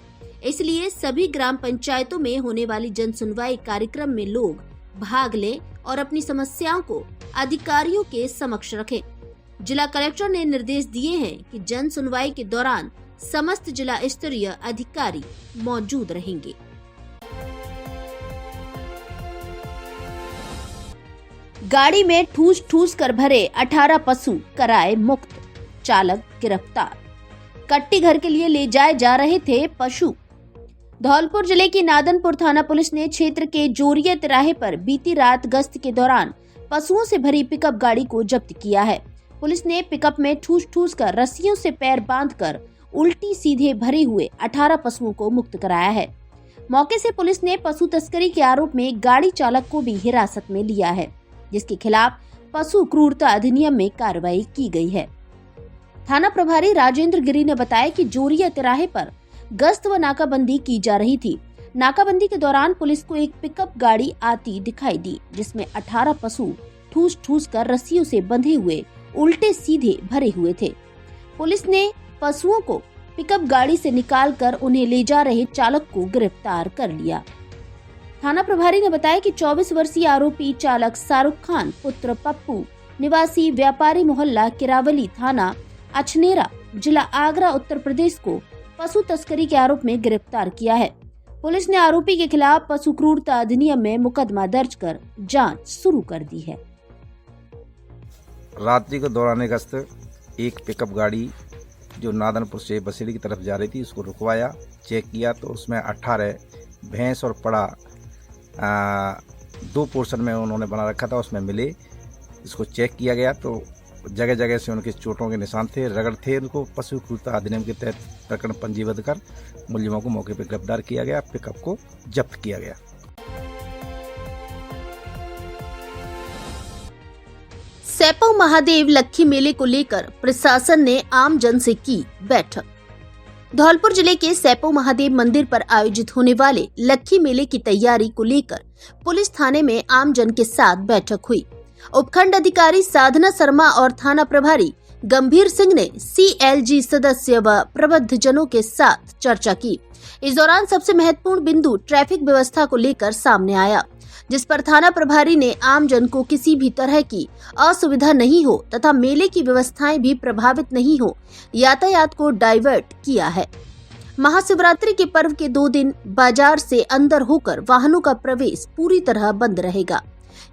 इसलिए सभी ग्राम पंचायतों में होने वाली जन सुनवाई कार्यक्रम में लोग भाग लें और अपनी समस्याओं को अधिकारियों के समक्ष रखें। जिला कलेक्टर ने निर्देश दिए हैं कि जन सुनवाई के दौरान समस्त जिला स्तरीय अधिकारी मौजूद रहेंगे। गाड़ी में ठूस ठूस कर भरे 18 पशु कराए मुक्त, चालक गिरफ्तार। कट्टी घर के लिए ले जाए जा रहे थे पशु। धौलपुर जिले की नादनपुर थाना पुलिस ने क्षेत्र के जोरिया तिराहे पर बीती रात गश्त के दौरान पशुओं से भरी पिकअप गाड़ी को जब्त किया है। पुलिस ने पिकअप में ठूस ठूस कर रस्सियों से पैर बांधकर उल्टी सीधे भरे हुए 18 पशुओं को मुक्त कराया है। मौके से पुलिस ने पशु तस्करी के आरोप में गाड़ी चालक को भी हिरासत में लिया है, जिसके खिलाफ पशु क्रूरता अधिनियम में कार्रवाई की गई है। थाना प्रभारी राजेंद्र गिरी ने बताया कि जोरिया तिराहे पर गश्त व नाकाबंदी की जा रही थी। नाकाबंदी के दौरान पुलिस को एक पिकअप गाड़ी आती दिखाई दी, जिसमें 18 पशु ठूस ठूस कर रस्सियों से बंधे हुए उल्टे सीधे भरे हुए थे। पुलिस ने पशुओं को पिकअप गाड़ी से निकालकर उन्हें ले जा रहे चालक को गिरफ्तार कर लिया। थाना प्रभारी ने बताया कि 24 वर्षीय आरोपी चालक शाहरुख खान पुत्र पप्पू निवासी व्यापारी मोहल्ला किरावली थाना अछनेरा जिला आगरा उत्तर प्रदेश को पशु तस्करी के आरोप में गिरफ्तार किया है। पुलिस ने आरोपी के खिलाफ पशु क्रूरता अधिनियम में मुकदमा दर्ज कर जांच शुरू कर दी है। रात्रि को दौरान गश्त एक पिकअप गाड़ी जो नादनपुर से बसेड़ी की तरफ जा रही थी उसको रुकवाया, चेक किया तो उसमें 18 भैंस और पड़ा 2 पोर्शन में उन्होंने बना रखा था, उसमें मिले। इसको चेक किया गया तो जगह जगह से उनके चोटों के निशान थे, रगड़ थे। उनको पशु क्रूरता अधिनियम के तहत प्रकरण पंजीबद्ध कर मुलजिमों को मौके पर गिरफ्तार किया गया, पिकअप को जब्त किया गया। सैपऊ महादेव लक्खी मेले को लेकर प्रशासन ने आम जन से की बैठक। धौलपुर जिले के सैपऊ महादेव मंदिर पर आयोजित होने वाले लक्खी मेले की तैयारी को लेकर पुलिस थाने में आम जन के साथ बैठक हुई। उपखंड अधिकारी साधना शर्मा और थाना प्रभारी गंभीर सिंह ने CLG सदस्य व प्रबुद्धजनों के साथ चर्चा की। इस दौरान सबसे महत्वपूर्ण बिंदु ट्रैफिक व्यवस्था को लेकर सामने आया, जिस पर थाना प्रभारी ने आम जन को किसी भी तरह की असुविधा नहीं हो तथा मेले की व्यवस्थाएं भी प्रभावित नहीं हो, यातायात को डाइवर्ट किया है। महाशिवरात्रि के पर्व के 2 दिन बाजार से अंदर होकर वाहनों का प्रवेश पूरी तरह बंद रहेगा।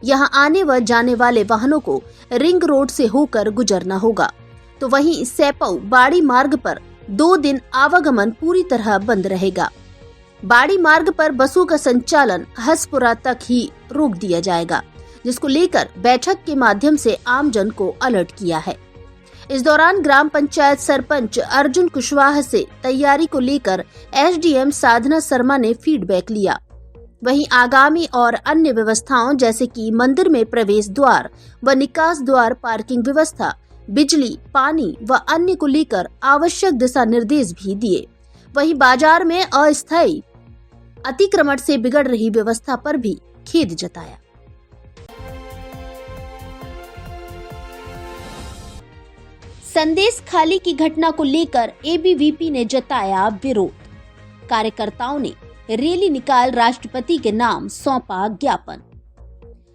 यहां आने व जाने वाले वाहनों को रिंग रोड से होकर गुजरना होगा। तो वहीं सैपऊ बाड़ी मार्ग पर 2 दिन आवागमन पूरी तरह बंद रहेगा। बाड़ी मार्ग पर बसों का संचालन हसपुरा तक ही रोक दिया जाएगा, जिसको लेकर बैठक के माध्यम से आम जन को अलर्ट किया है। इस दौरान ग्राम पंचायत सरपंच अर्जुन कुशवाहा से तैयारी को लेकर एसडीएम साधना शर्मा ने फीडबैक लिया। वहीं आगामी और अन्य व्यवस्थाओं जैसे कि मंदिर में प्रवेश द्वार व निकास द्वार, पार्किंग व्यवस्था, बिजली, पानी व अन्य को लेकर आवश्यक दिशा निर्देश भी दिए। वहीं बाजार में अस्थायी अतिक्रमण से बिगड़ रही व्यवस्था पर भी खेद जताया। संदेश खाली की घटना को लेकर एबीवीपी ने जताया विरोध। कार्यकर्ताओं ने रैली निकाल राष्ट्रपति के नाम सौंपा ज्ञापन।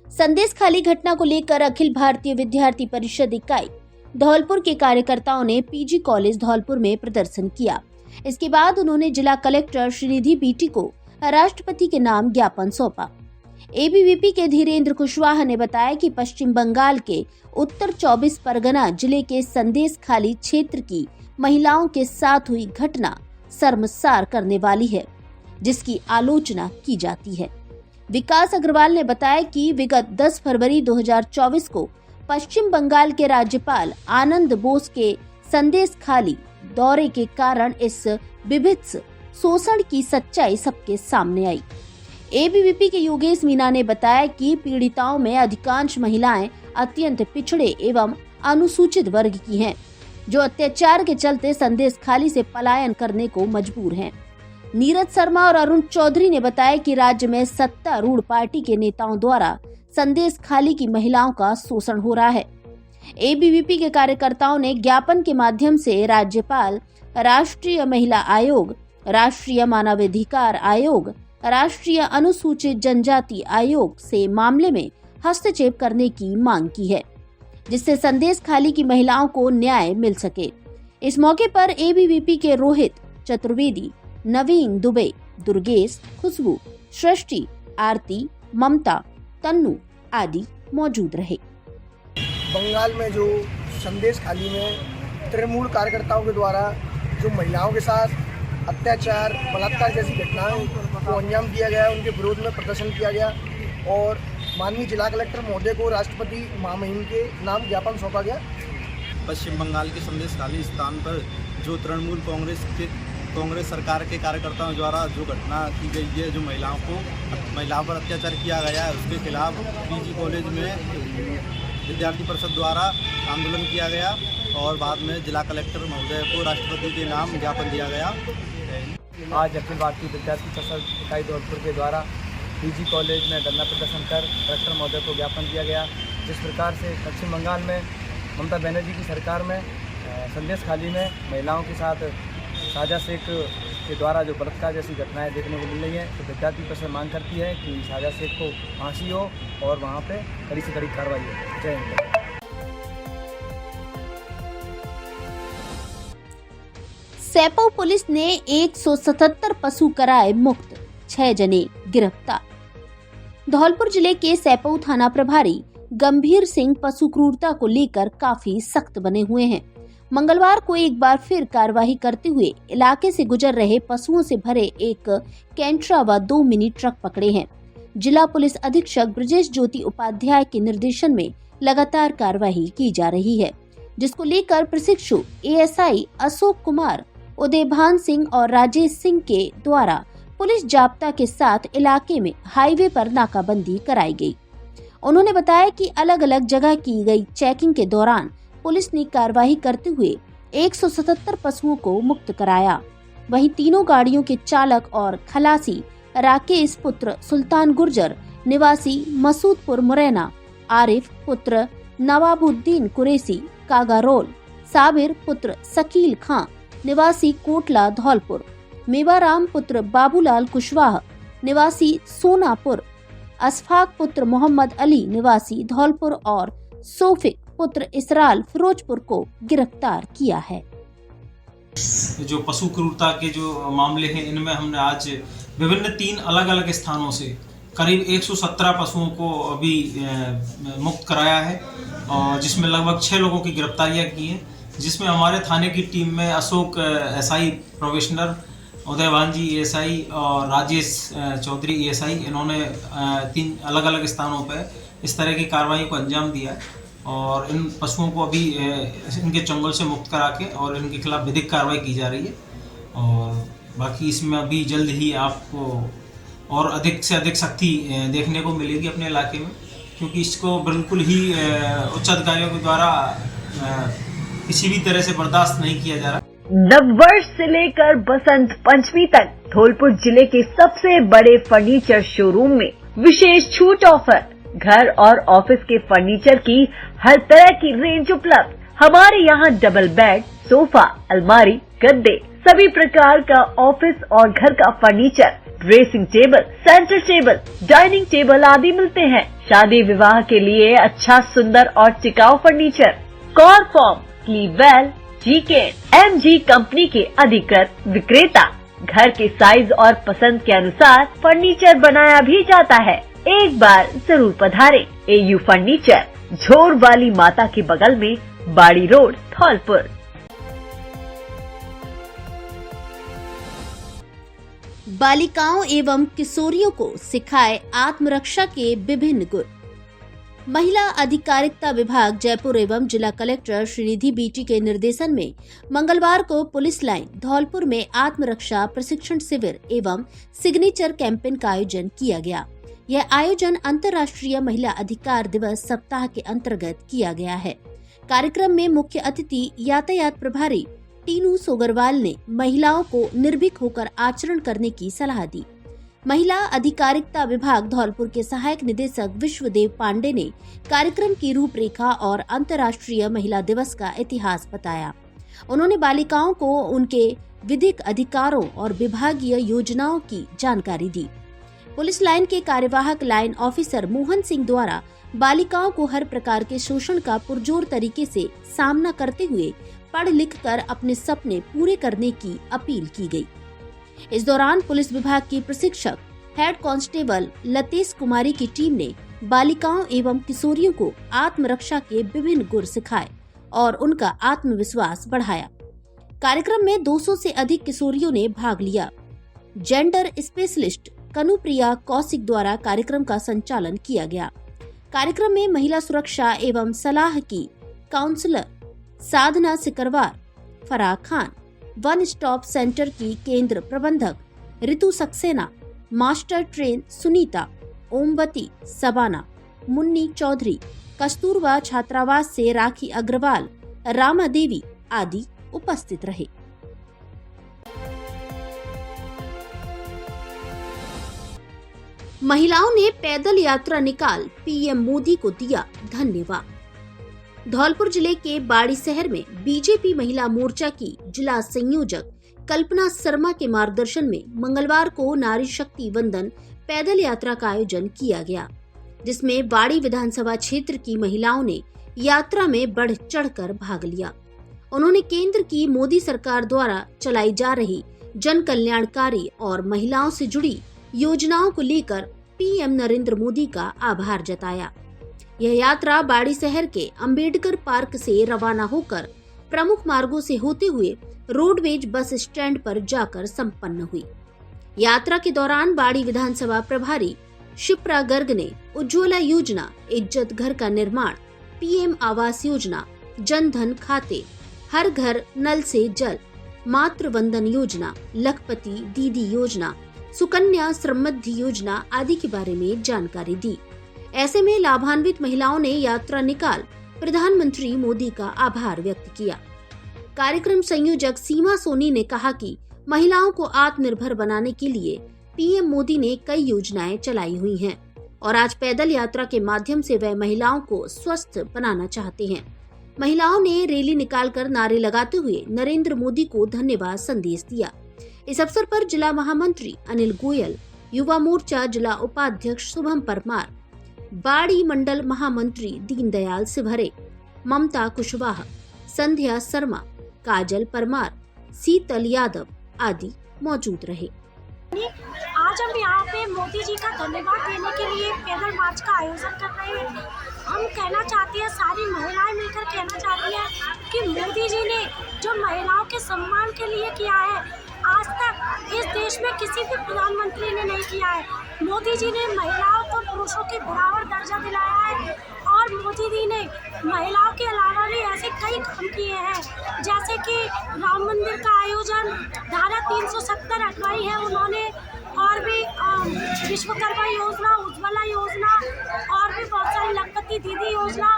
संदेश खाली घटना को लेकर अखिल भारतीय विद्यार्थी परिषद इकाई धौलपुर के कार्यकर्ताओं ने पीजी कॉलेज धौलपुर में प्रदर्शन किया। इसके बाद उन्होंने जिला कलेक्टर श्रीनिधि बीटी को राष्ट्रपति के नाम ज्ञापन सौंपा। एबीवीपी के धीरेन्द्र कुशवाहा ने बताया कि पश्चिम बंगाल के उत्तर 24 परगना जिले के संदेश खाली क्षेत्र की महिलाओं के साथ हुई घटना शर्मसार करने वाली है, जिसकी आलोचना की जाती है। विकास अग्रवाल ने बताया कि विगत 10 फरवरी 2024 को पश्चिम बंगाल के राज्यपाल आनंद बोस के संदेश खाली दौरे के कारण इस विभत्स शोषण की सच्चाई सबके सामने आई। एबीवीपी के योगेश मीना ने बताया कि पीड़िताओं में अधिकांश महिलाएं अत्यंत पिछड़े एवं अनुसूचित वर्ग की हैं, जो अत्याचार के चलते संदेश खाली से पलायन करने को मजबूर हैं। नीरज शर्मा और अरुण चौधरी ने बताया कि राज्य में सत्तारूढ़ पार्टी के नेताओं द्वारा संदेश खाली की महिलाओं का शोषण हो रहा है। एबीवीपी के कार्यकर्ताओं ने ज्ञापन के माध्यम से राज्यपाल, राष्ट्रीय महिला आयोग, राष्ट्रीय मानवाधिकार आयोग, राष्ट्रीय अनुसूचित जनजाति आयोग से मामले में हस्तक्षेप करने की मांग की है, जिससे संदेश खाली की महिलाओं को न्याय मिल सके। इस मौके पर एबीवीपी के रोहित चतुर्वेदी, नवीन दुबे, दुर्गेश, खुशबू, सृष्टि, आरती, ममता, तन्नू आदि मौजूद रहे। बंगाल में जो संदेश खाली में तृणमूल कार्यकर्ताओं के द्वारा जो महिलाओं के साथ अत्याचार, बलात्कार जैसी घटनाएं को अंजाम दिया गया, उनके विरोध में प्रदर्शन किया गया और माननीय जिला कलेक्टर महोदय को राष्ट्रपति महामहिम के नाम ज्ञापन सौंपा गया। पश्चिम बंगाल के संदेश खाली स्थान पर जो तृणमूल कांग्रेस सरकार के कार्यकर्ताओं द्वारा जो घटना की गई है, जो महिलाओं पर अत्याचार किया गया है, उसके खिलाफ पीजी कॉलेज में विद्यार्थी परिषद द्वारा आंदोलन किया गया और बाद में जिला कलेक्टर महोदय को राष्ट्रपति के नाम ज्ञापन दिया गया। आज अखिल भारतीय विद्यार्थी परिषद इकाई धौलपुर के द्वारा पीजी कॉलेज में धरना प्रदर्शन कर कलेक्टर महोदय को ज्ञापन दिया गया। जिस प्रकार से पश्चिम बंगाल में ममता बनर्जी की सरकार में संदेश खाली में महिलाओं के साथ साजा शेख के द्वारा जो बलात्कार जैसी घटनाएं देखने को मिल रही हैं, तो विद्यार्थी परिषद मांग करती है कि साजा शेख को फांसी हो और वहां पे कड़ी से कड़ी कार्रवाई हो। जय हिंद। सैपऊ पुलिस ने 177 पशु कराए मुक्त, 6 जने गिरफ्तार। धौलपुर जिले के सैपऊ थाना प्रभारी गंभीर सिंह पशु क्रूरता को लेकर काफी सख्त बने हुए हैं। मंगलवार को एक बार फिर कार्रवाई करते हुए इलाके से गुजर रहे पशुओं से भरे एक कैंट्रा व 2 मिनी ट्रक पकड़े हैं। जिला पुलिस अधीक्षक ब्रजेश ज्योति उपाध्याय के निर्देशन में लगातार कार्रवाई की जा रही है, जिसको लेकर प्रशिक्षु एएसआई अशोक कुमार, उदयभान सिंह और राजेश सिंह के द्वारा पुलिस जाब्ता के साथ इलाके में हाईवे पर नाकाबंदी कराई गई। उन्होंने बताया कि अलग अलग जगह की गई चेकिंग के दौरान पुलिस ने कार्रवाई करते हुए 177 पशुओं को मुक्त कराया। वहीं तीनों गाड़ियों के चालक और खलासी राकेश पुत्र सुल्तान गुर्जर निवासी मसूदपुर मुरैना, आरिफ पुत्र नवाबुद्दीन कुरैशी कागारोल, साबिर पुत्र शकील खां निवासी कोटला धौलपुर, मेवाराम पुत्र बाबूलाल कुशवाहा निवासी सोनापुर, अशफाक पुत्र मोहम्मद अली निवासी धौलपुर और सोफिक पुत्र इसराल फिरोजपुर को गिरफ्तार किया है। जो पशु क्रूरता के जो मामले हैं, इनमें हमने आज विभिन्न 3 अलग अलग स्थानों से करीब 117 पशुओं को अभी मुक्त कराया है और जिसमें लगभग 6 लोगों की गिरफ्तारियां की हैं, जिसमें हमारे थाने की टीम में अशोक एसआई प्रोबेशनर, उदयभान जी एएसआई और राजेश चौधरी एएसआई, इन्होंने 3 अलग अलग स्थानों पर इस तरह की कार्रवाई को अंजाम दिया। और इन पशुओं को अभी इनके चंगुल से मुक्त करा के और इनके खिलाफ विधिक कार्रवाई की जा रही है। और बाकी इसमें अभी जल्द ही आपको और अधिक से अधिक सख्ती देखने को मिलेगी अपने इलाके में, क्योंकि इसको बिल्कुल ही उच्च अधिकारियों के द्वारा किसी भी तरह से बर्दाश्त नहीं किया जा रहा। नववर्ष से लेकर बसंत पंचमी तक धौलपुर जिले के सबसे बड़े फर्नीचर शोरूम में विशेष छूट ऑफर, घर और ऑफिस के फर्नीचर की हर तरह की रेंज उपलब्ध। हमारे यहाँ डबल बेड, सोफा, अलमारी, गद्दे, सभी प्रकार का ऑफिस और घर का furniture, dressing table, centre table, dining table आदि मिलते हैं। शादी विवाह के लिए अच्छा, सुंदर और टिकाऊ फर्नीचर कॉरफॉर्म, क्लीवेल, जीकेन, एमजी कंपनी के अधिकृत विक्रेता। घर के साइज और पसंद के अनुसार फर्नीचर बनाया भी जाता है। एक बार जरूर पधारें। एयू फर्नीचर, झोर वाली माता के बगल में, बाड़ी रोड, धौलपुर। बालिकाओं एवं किशोरियों को सिखाए आत्मरक्षा के विभिन्न गुर। महिला अधिकारिता विभाग जयपुर एवं जिला कलेक्टर श्रीनिधि बीटी के निर्देशन में मंगलवार को पुलिस लाइन धौलपुर में आत्मरक्षा प्रशिक्षण शिविर एवं सिग्नेचर कैंपेन का आयोजन किया गया। यह आयोजन अंतर्राष्ट्रीय महिला अधिकार दिवस सप्ताह के अंतर्गत किया गया है। कार्यक्रम में मुख्य अतिथि यातायात प्रभारी टीनू सोगरवाल ने महिलाओं को निर्भीक होकर आचरण करने की सलाह दी। महिला अधिकारिता विभाग धौलपुर के सहायक निदेशक विश्वदेव पांडे ने कार्यक्रम की रूपरेखा और अंतर्राष्ट्रीय महिला दिवस का इतिहास बताया। उन्होंने बालिकाओं को उनके विधिक अधिकारों और विभागीय योजनाओं की जानकारी दी। पुलिस लाइन के कार्यवाहक लाइन ऑफिसर मोहन सिंह द्वारा बालिकाओं को हर प्रकार के शोषण का पुरजोर तरीके से सामना करते हुए पढ़ लिख कर अपने सपने पूरे करने की अपील की गई। इस दौरान पुलिस विभाग की प्रशिक्षक हेड कांस्टेबल लतेश कुमारी की टीम ने बालिकाओं एवं किशोरियों को आत्मरक्षा के विभिन्न गुर सिखाए और उनका आत्मविश्वास बढ़ाया। कार्यक्रम में 200 से अधिक किशोरियों ने भाग लिया। जेंडर स्पेशलिस्ट कनुप्रिया कौशिक द्वारा कार्यक्रम का संचालन किया गया। कार्यक्रम में महिला सुरक्षा एवं सलाह की counsellor Sadhna Sikarwar, Farah Khan, one stop centre की केंद्र प्रबंधक ऋतु सक्सेना, मास्टर ट्रेन सुनीता, ओमवती सबाना, मुन्नी चौधरी, कस्तूरबा छात्रावास से राखी अग्रवाल, रामा देवी आदि उपस्थित रहे। महिलाओं ने पैदल यात्रा निकाल पीएम मोदी को दिया धन्यवाद। धौलपुर जिले के बाड़ी शहर में बीजेपी महिला मोर्चा की जिला संयोजक कल्पना शर्मा के मार्गदर्शन में मंगलवार को नारी शक्ति वंदन पैदल यात्रा का आयोजन किया गया, जिसमें बाड़ी विधानसभा क्षेत्र की महिलाओं ने यात्रा में बढ़ चढ़कर भाग लिया। उन्होंने केंद्र की मोदी सरकार द्वारा चलाई जा रही जन कल्याणकारी और महिलाओं से जुड़ी योजनाओं को लेकर पीएम नरेंद्र मोदी का आभार जताया। यह यात्रा बाड़ी शहर के अंबेडकर पार्क से रवाना होकर प्रमुख मार्गों से होते हुए रोडवेज बस स्टैंड पर जाकर संपन्न हुई। यात्रा के दौरान बाड़ी विधानसभा प्रभारी शिप्रा गर्ग ने उज्ज्वला योजना, इज्जत घर का निर्माण, पीएम आवास योजना, जन धन खाते, हर घर नल से जल, मातृ वंदन योजना, लखपति दीदी योजना, सुकन्या समृद्धि योजना आदि के बारे में जानकारी दी। ऐसे में लाभान्वित महिलाओं ने यात्रा निकाल प्रधानमंत्री मोदी का आभार व्यक्त किया। कार्यक्रम संयोजक सीमा सोनी ने कहा कि महिलाओं को आत्मनिर्भर बनाने के लिए पीएम मोदी ने कई योजनाएं चलाई हुई हैं और आज पैदल यात्रा के माध्यम से वह महिलाओं को स्वस्थ बनाना चाहते हैं। महिलाओं ने रैली निकालकर नारे लगाते हुए नरेंद्र मोदी को धन्यवाद संदेश दिया। इस अवसर पर जिला महामंत्री अनिल गोयल, युवा मोर्चा जिला उपाध्यक्ष शुभम परमार, बाड़ी मंडल महामंत्री दीनदयाल सिभरे, ममता कुशवाहा, संध्या शर्मा, काजल परमार, शीतल यादव आदि मौजूद रहे। आज हम यहाँ पे मोदी जी का धन्यवाद देने के लिए पैदल मार्च का आयोजन कर रहे हैं। हम कहना चाहते हैं, सारी महिलाएं मिलकर कहना चाहती हैं कि मोदी जी ने जो महिलाओं के सम्मान के लिए किया है, आज तक इस देश में किसी भी प्रधानमंत्री ने नहीं किया है। मोदी जी ने महिलाओं को पुरुषों के बराबर दर्जा दिलाया है और और मोदी जी ने महिलाओं के अलावा भी ऐसे कई काम किए हैं, जैसे कि राम मंदिर का आयोजन, धारा 370 हटवाई है उन्होंने, और भी विश्वकर्मा योजना, उज्ज्वला योजना और भी बहुत सारी लखपति दीदी योजना,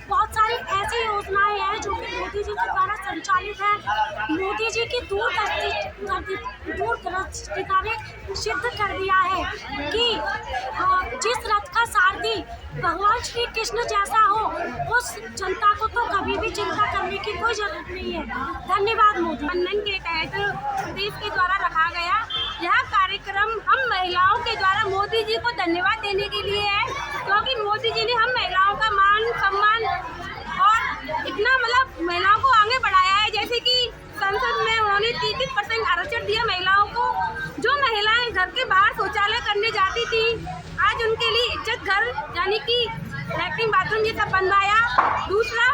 बहुत सारी ऐसी योजनाएं हैं जो कि मोदी जी के द्वारा संचालित है। मोदी जी की दूरदृष्टिता ने सिद्ध कर दिया है कि जिस रथ का सारथी भगवान श्री कृष्ण जैसा हो, उस जनता को तो कभी भी चिंता करने की कोई जरूरत नहीं है। धन्यवाद मोदी। बंधन के तहत प्रदेश के द्वारा रखा गया यह कार्यक्रम हम महिलाओं के द्वारा मोदी जी को धन्यवाद देने के लिए है, क्योंकि मोदी जी ने हम महिलाओं का मान सम्मान और इतना मतलब महिलाओं को आगे बढ़ाया है। जैसे कि संसद में उन्होंने 33% आरक्षण दिया महिलाओं को। जो महिलाएं घर के बाहर शौचालय करने जाती थी, आज उनके लिए इज्जत घर यानी कि लैट्रिन बाथरूम ये सब बनवाया। दूसरा,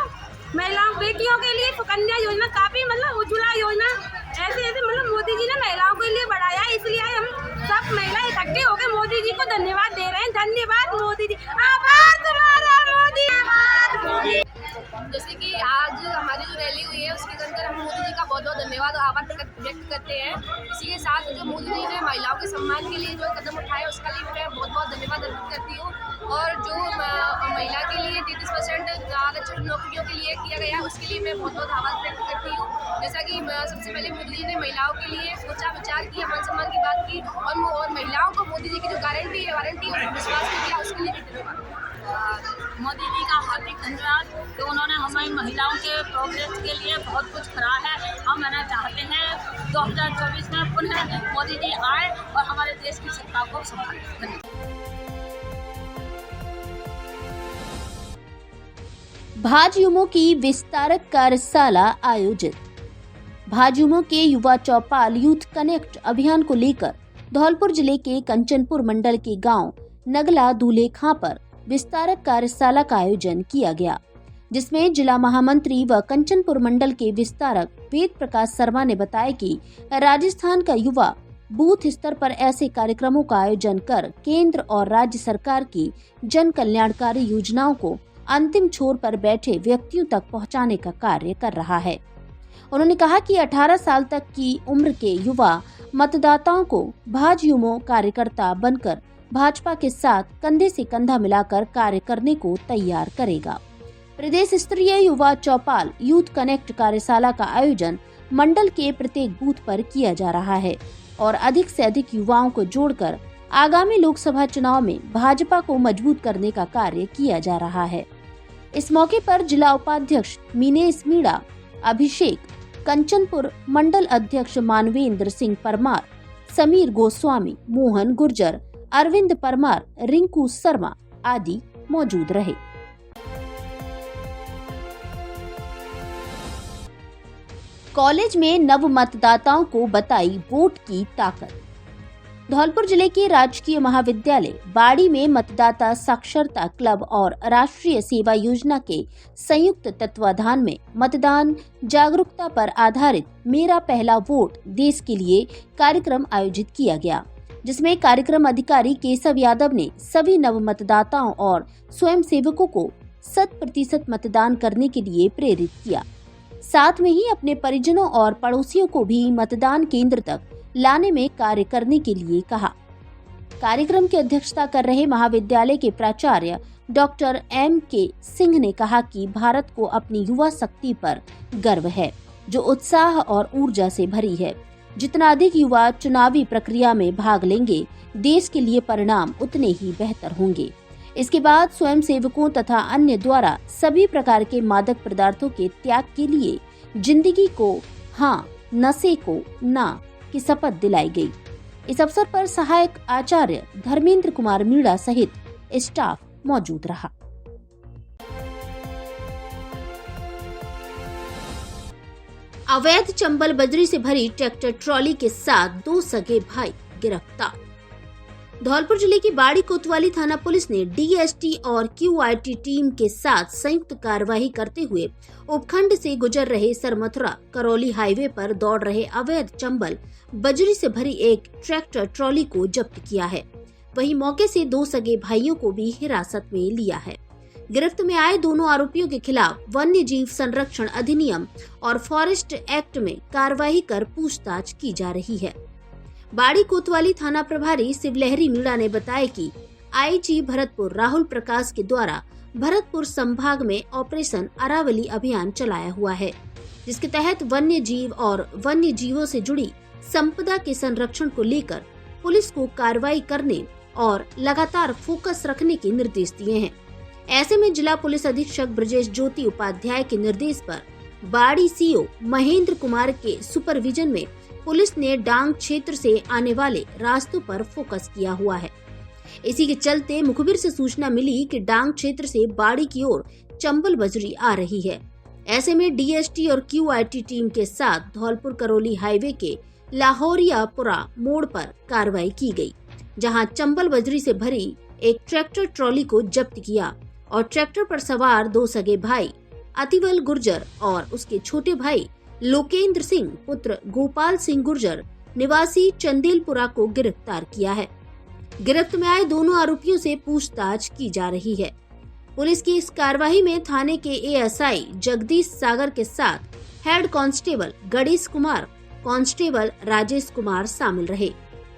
महिलाओं बेटियों के लिए सुकन्या योजना, काफी मतलब उज्ज्वला योजना, ऐसे मतलब मोदी जी ने महिलाओं के लिए बढ़ाया। इसलिए हम सब महिला इकट्ठे होकर मोदी जी को धन्यवाद दे रहे हैं। धन्यवाद मोदी जी, आभार तुम्हारा मोदी, आभार। जैसे कि आज हमारी जो रैली हुई है उसके अंदर हम मोदी जी का बहुत बहुत धन्यवाद और आभार व्यक्त करते हैं। इसी के साथ जो मोदी जी ने महिलाओं के सम्मान के लिए जो कदम उठाए उसका लिए मैं बहुत बहुत धन्यवाद अर्पित करती हूँ। और जो महिला के लिए 33% आरक्षण नौकरियों के लिए किया गया उसके लिए मैं बहुत बहुत आभार व्यक्त करती हूँ। जैसा कि सबसे पहले मोदी जी ने महिलाओं के लिए सोचा, विचार किया, मान सम्मान की बात की और महिलाओं को मोदी जी की जो गारंटी है, वारंटी और विश्वास किया, उसके लिए भी धन्यवाद। मोदी जी का हार्दिक धन्यवाद कि उन्होंने हमारी महिलाओं के प्रोग्रेस के लिए बहुत कुछ करा है। हम कहना चाहते हैं 2024 में पुनः मोदी जी आए और हमारे देश की सत्ता को संभालें। भाजयुमो की विस्तारक कार्यशाला आयोजित। भाजयुमो के युवा चौपाल यूथ कनेक्ट अभियान को लेकर धौलपुर जिले के कंचनपुर मंडल के गांव नगला दूलेखां पर विस्तारक कार्यशाला का आयोजन किया गया, जिसमें जिला महामंत्री व कंचनपुर मंडल के विस्तारक वेद प्रकाश शर्मा ने बताया कि राजस्थान का युवा बूथ स्तर पर ऐसे कार्यक्रमों का आयोजन कर केंद्र और राज्य सरकार की जन कल्याणकारी योजनाओं को अंतिम छोर पर बैठे व्यक्तियों तक पहुंचाने का कार्य कर रहा है। उन्होंने कहा कि 18 साल तक की उम्र के युवा मतदाताओं को भाजयुमो कार्यकर्ता बनकर भाजपा के साथ कंधे से कंधा मिलाकर कार्य करने को तैयार करेगा। प्रदेश स्तरीय युवा चौपाल यूथ कनेक्ट कार्यशाला का आयोजन मंडल के प्रत्येक बूथ पर किया जा रहा है और अधिक से अधिक युवाओं को जोड़कर आगामी लोकसभा चुनाव में भाजपा को मजबूत करने का कार्य किया जा रहा है। इस मौके पर जिला उपाध्यक्ष मीनेश मीणा, अभिषेक, कंचनपुर मंडल अध्यक्ष मानवेंद्र सिंह परमार, समीर गोस्वामी, मोहन गुर्जर, अरविंद परमार, रिंकू शर्मा आदि मौजूद रहे। कॉलेज में नव मतदाताओं को बताई वोट की ताकत। धौलपुर जिले के राजकीय महाविद्यालय बाड़ी में मतदाता साक्षरता क्लब और राष्ट्रीय सेवा योजना के संयुक्त तत्वाधान में मतदान जागरूकता पर आधारित मेरा पहला वोट देश के लिए कार्यक्रम आयोजित किया गया, जिसमें कार्यक्रम अधिकारी केशव यादव ने सभी नव मतदाताओं और स्वयंसेवकों को 100% मतदान करने के लिए प्रेरित किया। साथ में ही अपने परिजनों और पड़ोसियों को भी मतदान केंद्र तक लाने में कार्य करने के लिए कहा। कार्यक्रम की अध्यक्षता कर रहे महाविद्यालय के प्राचार्य डॉक्टर M.K. सिंह ने कहा कि भारत को अपनी युवा शक्ति पर गर्व है, जो उत्साह और ऊर्जा से भरी है। जितना अधिक युवा चुनावी प्रक्रिया में भाग लेंगे, देश के लिए परिणाम उतने ही बेहतर होंगे। इसके बाद स्वयंसेवकों तथा अन्य द्वारा सभी प्रकार के मादक पदार्थों के त्याग के लिए जिंदगी को हाँ, नशे को ना की शपथ दिलाई गई। इस अवसर पर सहायक आचार्य धर्मेंद्र कुमार मीणा सहित स्टाफ मौजूद रहा। अवैध चंबल बजरी से भरी ट्रैक्टर ट्रॉली के साथ 2 सगे भाई गिरफ्तार। धौलपुर जिले की बाड़ी कोतवाली थाना पुलिस ने डीएसटी और क्यूआईटी टीम के साथ संयुक्त कार्रवाई करते हुए उपखंड से गुजर रहे सरमथुरा करौली हाईवे पर दौड़ रहे अवैध चंबल बजरी से भरी एक ट्रैक्टर ट्रॉली को जब्त किया है। वहीं मौके से 2 सगे भाइयों को भी हिरासत में लिया है। गिरफ्त में आए दोनों आरोपियों के खिलाफ वन्य जीव संरक्षण अधिनियम और फॉरेस्ट एक्ट में कार्रवाई कर पूछताछ की जा रही है। बाड़ी कोतवाली थाना प्रभारी शिवलहरी मीणा ने बताया कि आईजी भरतपुर राहुल प्रकाश के द्वारा भरतपुर संभाग में ऑपरेशन अरावली अभियान चलाया हुआ है, जिसके तहत वन्य जीव और वन्य जीवों से जुड़ी संपदा के संरक्षण को लेकर पुलिस को कार्रवाई करने और लगातार फोकस रखने के निर्देश दिए हैं। ऐसे में जिला पुलिस अधीक्षक ब्रजेश ज्योति उपाध्याय के निर्देश पर बाड़ी सीओ महेंद्र कुमार के सुपरविजन में पुलिस ने डांग क्षेत्र से आने वाले रास्तों पर फोकस किया हुआ है। इसी के चलते मुखबिर से सूचना मिली कि डांग क्षेत्र से बाड़ी की ओर चंबल बजरी आ रही है। ऐसे में डीएसटी और क्यूआईटी टीम के साथ धौलपुर करौली हाईवे के लाहौरियापुरा मोड़ पर कार्रवाई की गई, जहां चंबल बजरी से भरी एक ट्रैक्टर ट्रॉली को जब्त किया और ट्रैक्टर पर सवार 2 सगे भाई अतिवल गुर्जर और उसके छोटे भाई लोकेंद्र सिंह पुत्र गोपाल सिंह गुर्जर निवासी चंदेलपुरा को गिरफ्तार किया है। गिरफ्त में आए दोनों आरोपियों से पूछताछ की जा रही है। पुलिस की इस कार्रवाई में थाने के एएसआई जगदीश सागर के साथ head constable Ganesh Kumar, constable Rajesh Kumar शामिल रहे।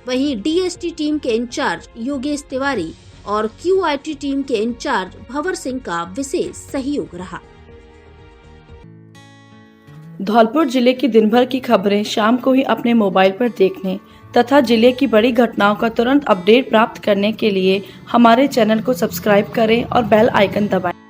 वहीं डीएसटी टीम के इंचार्ज योगेश तिवारी और क्यूआईटी टीम के इंचार्ज भंवर सिंह का विशेष सहयोग रहा। धौलपुर जिले की दिन भर की खबरें शाम को ही अपने मोबाइल पर देखने तथा जिले की बड़ी घटनाओं का तुरंत अपडेट प्राप्त करने के लिए हमारे चैनल को सब्सक्राइब करें और बेल आइकन दबाएं।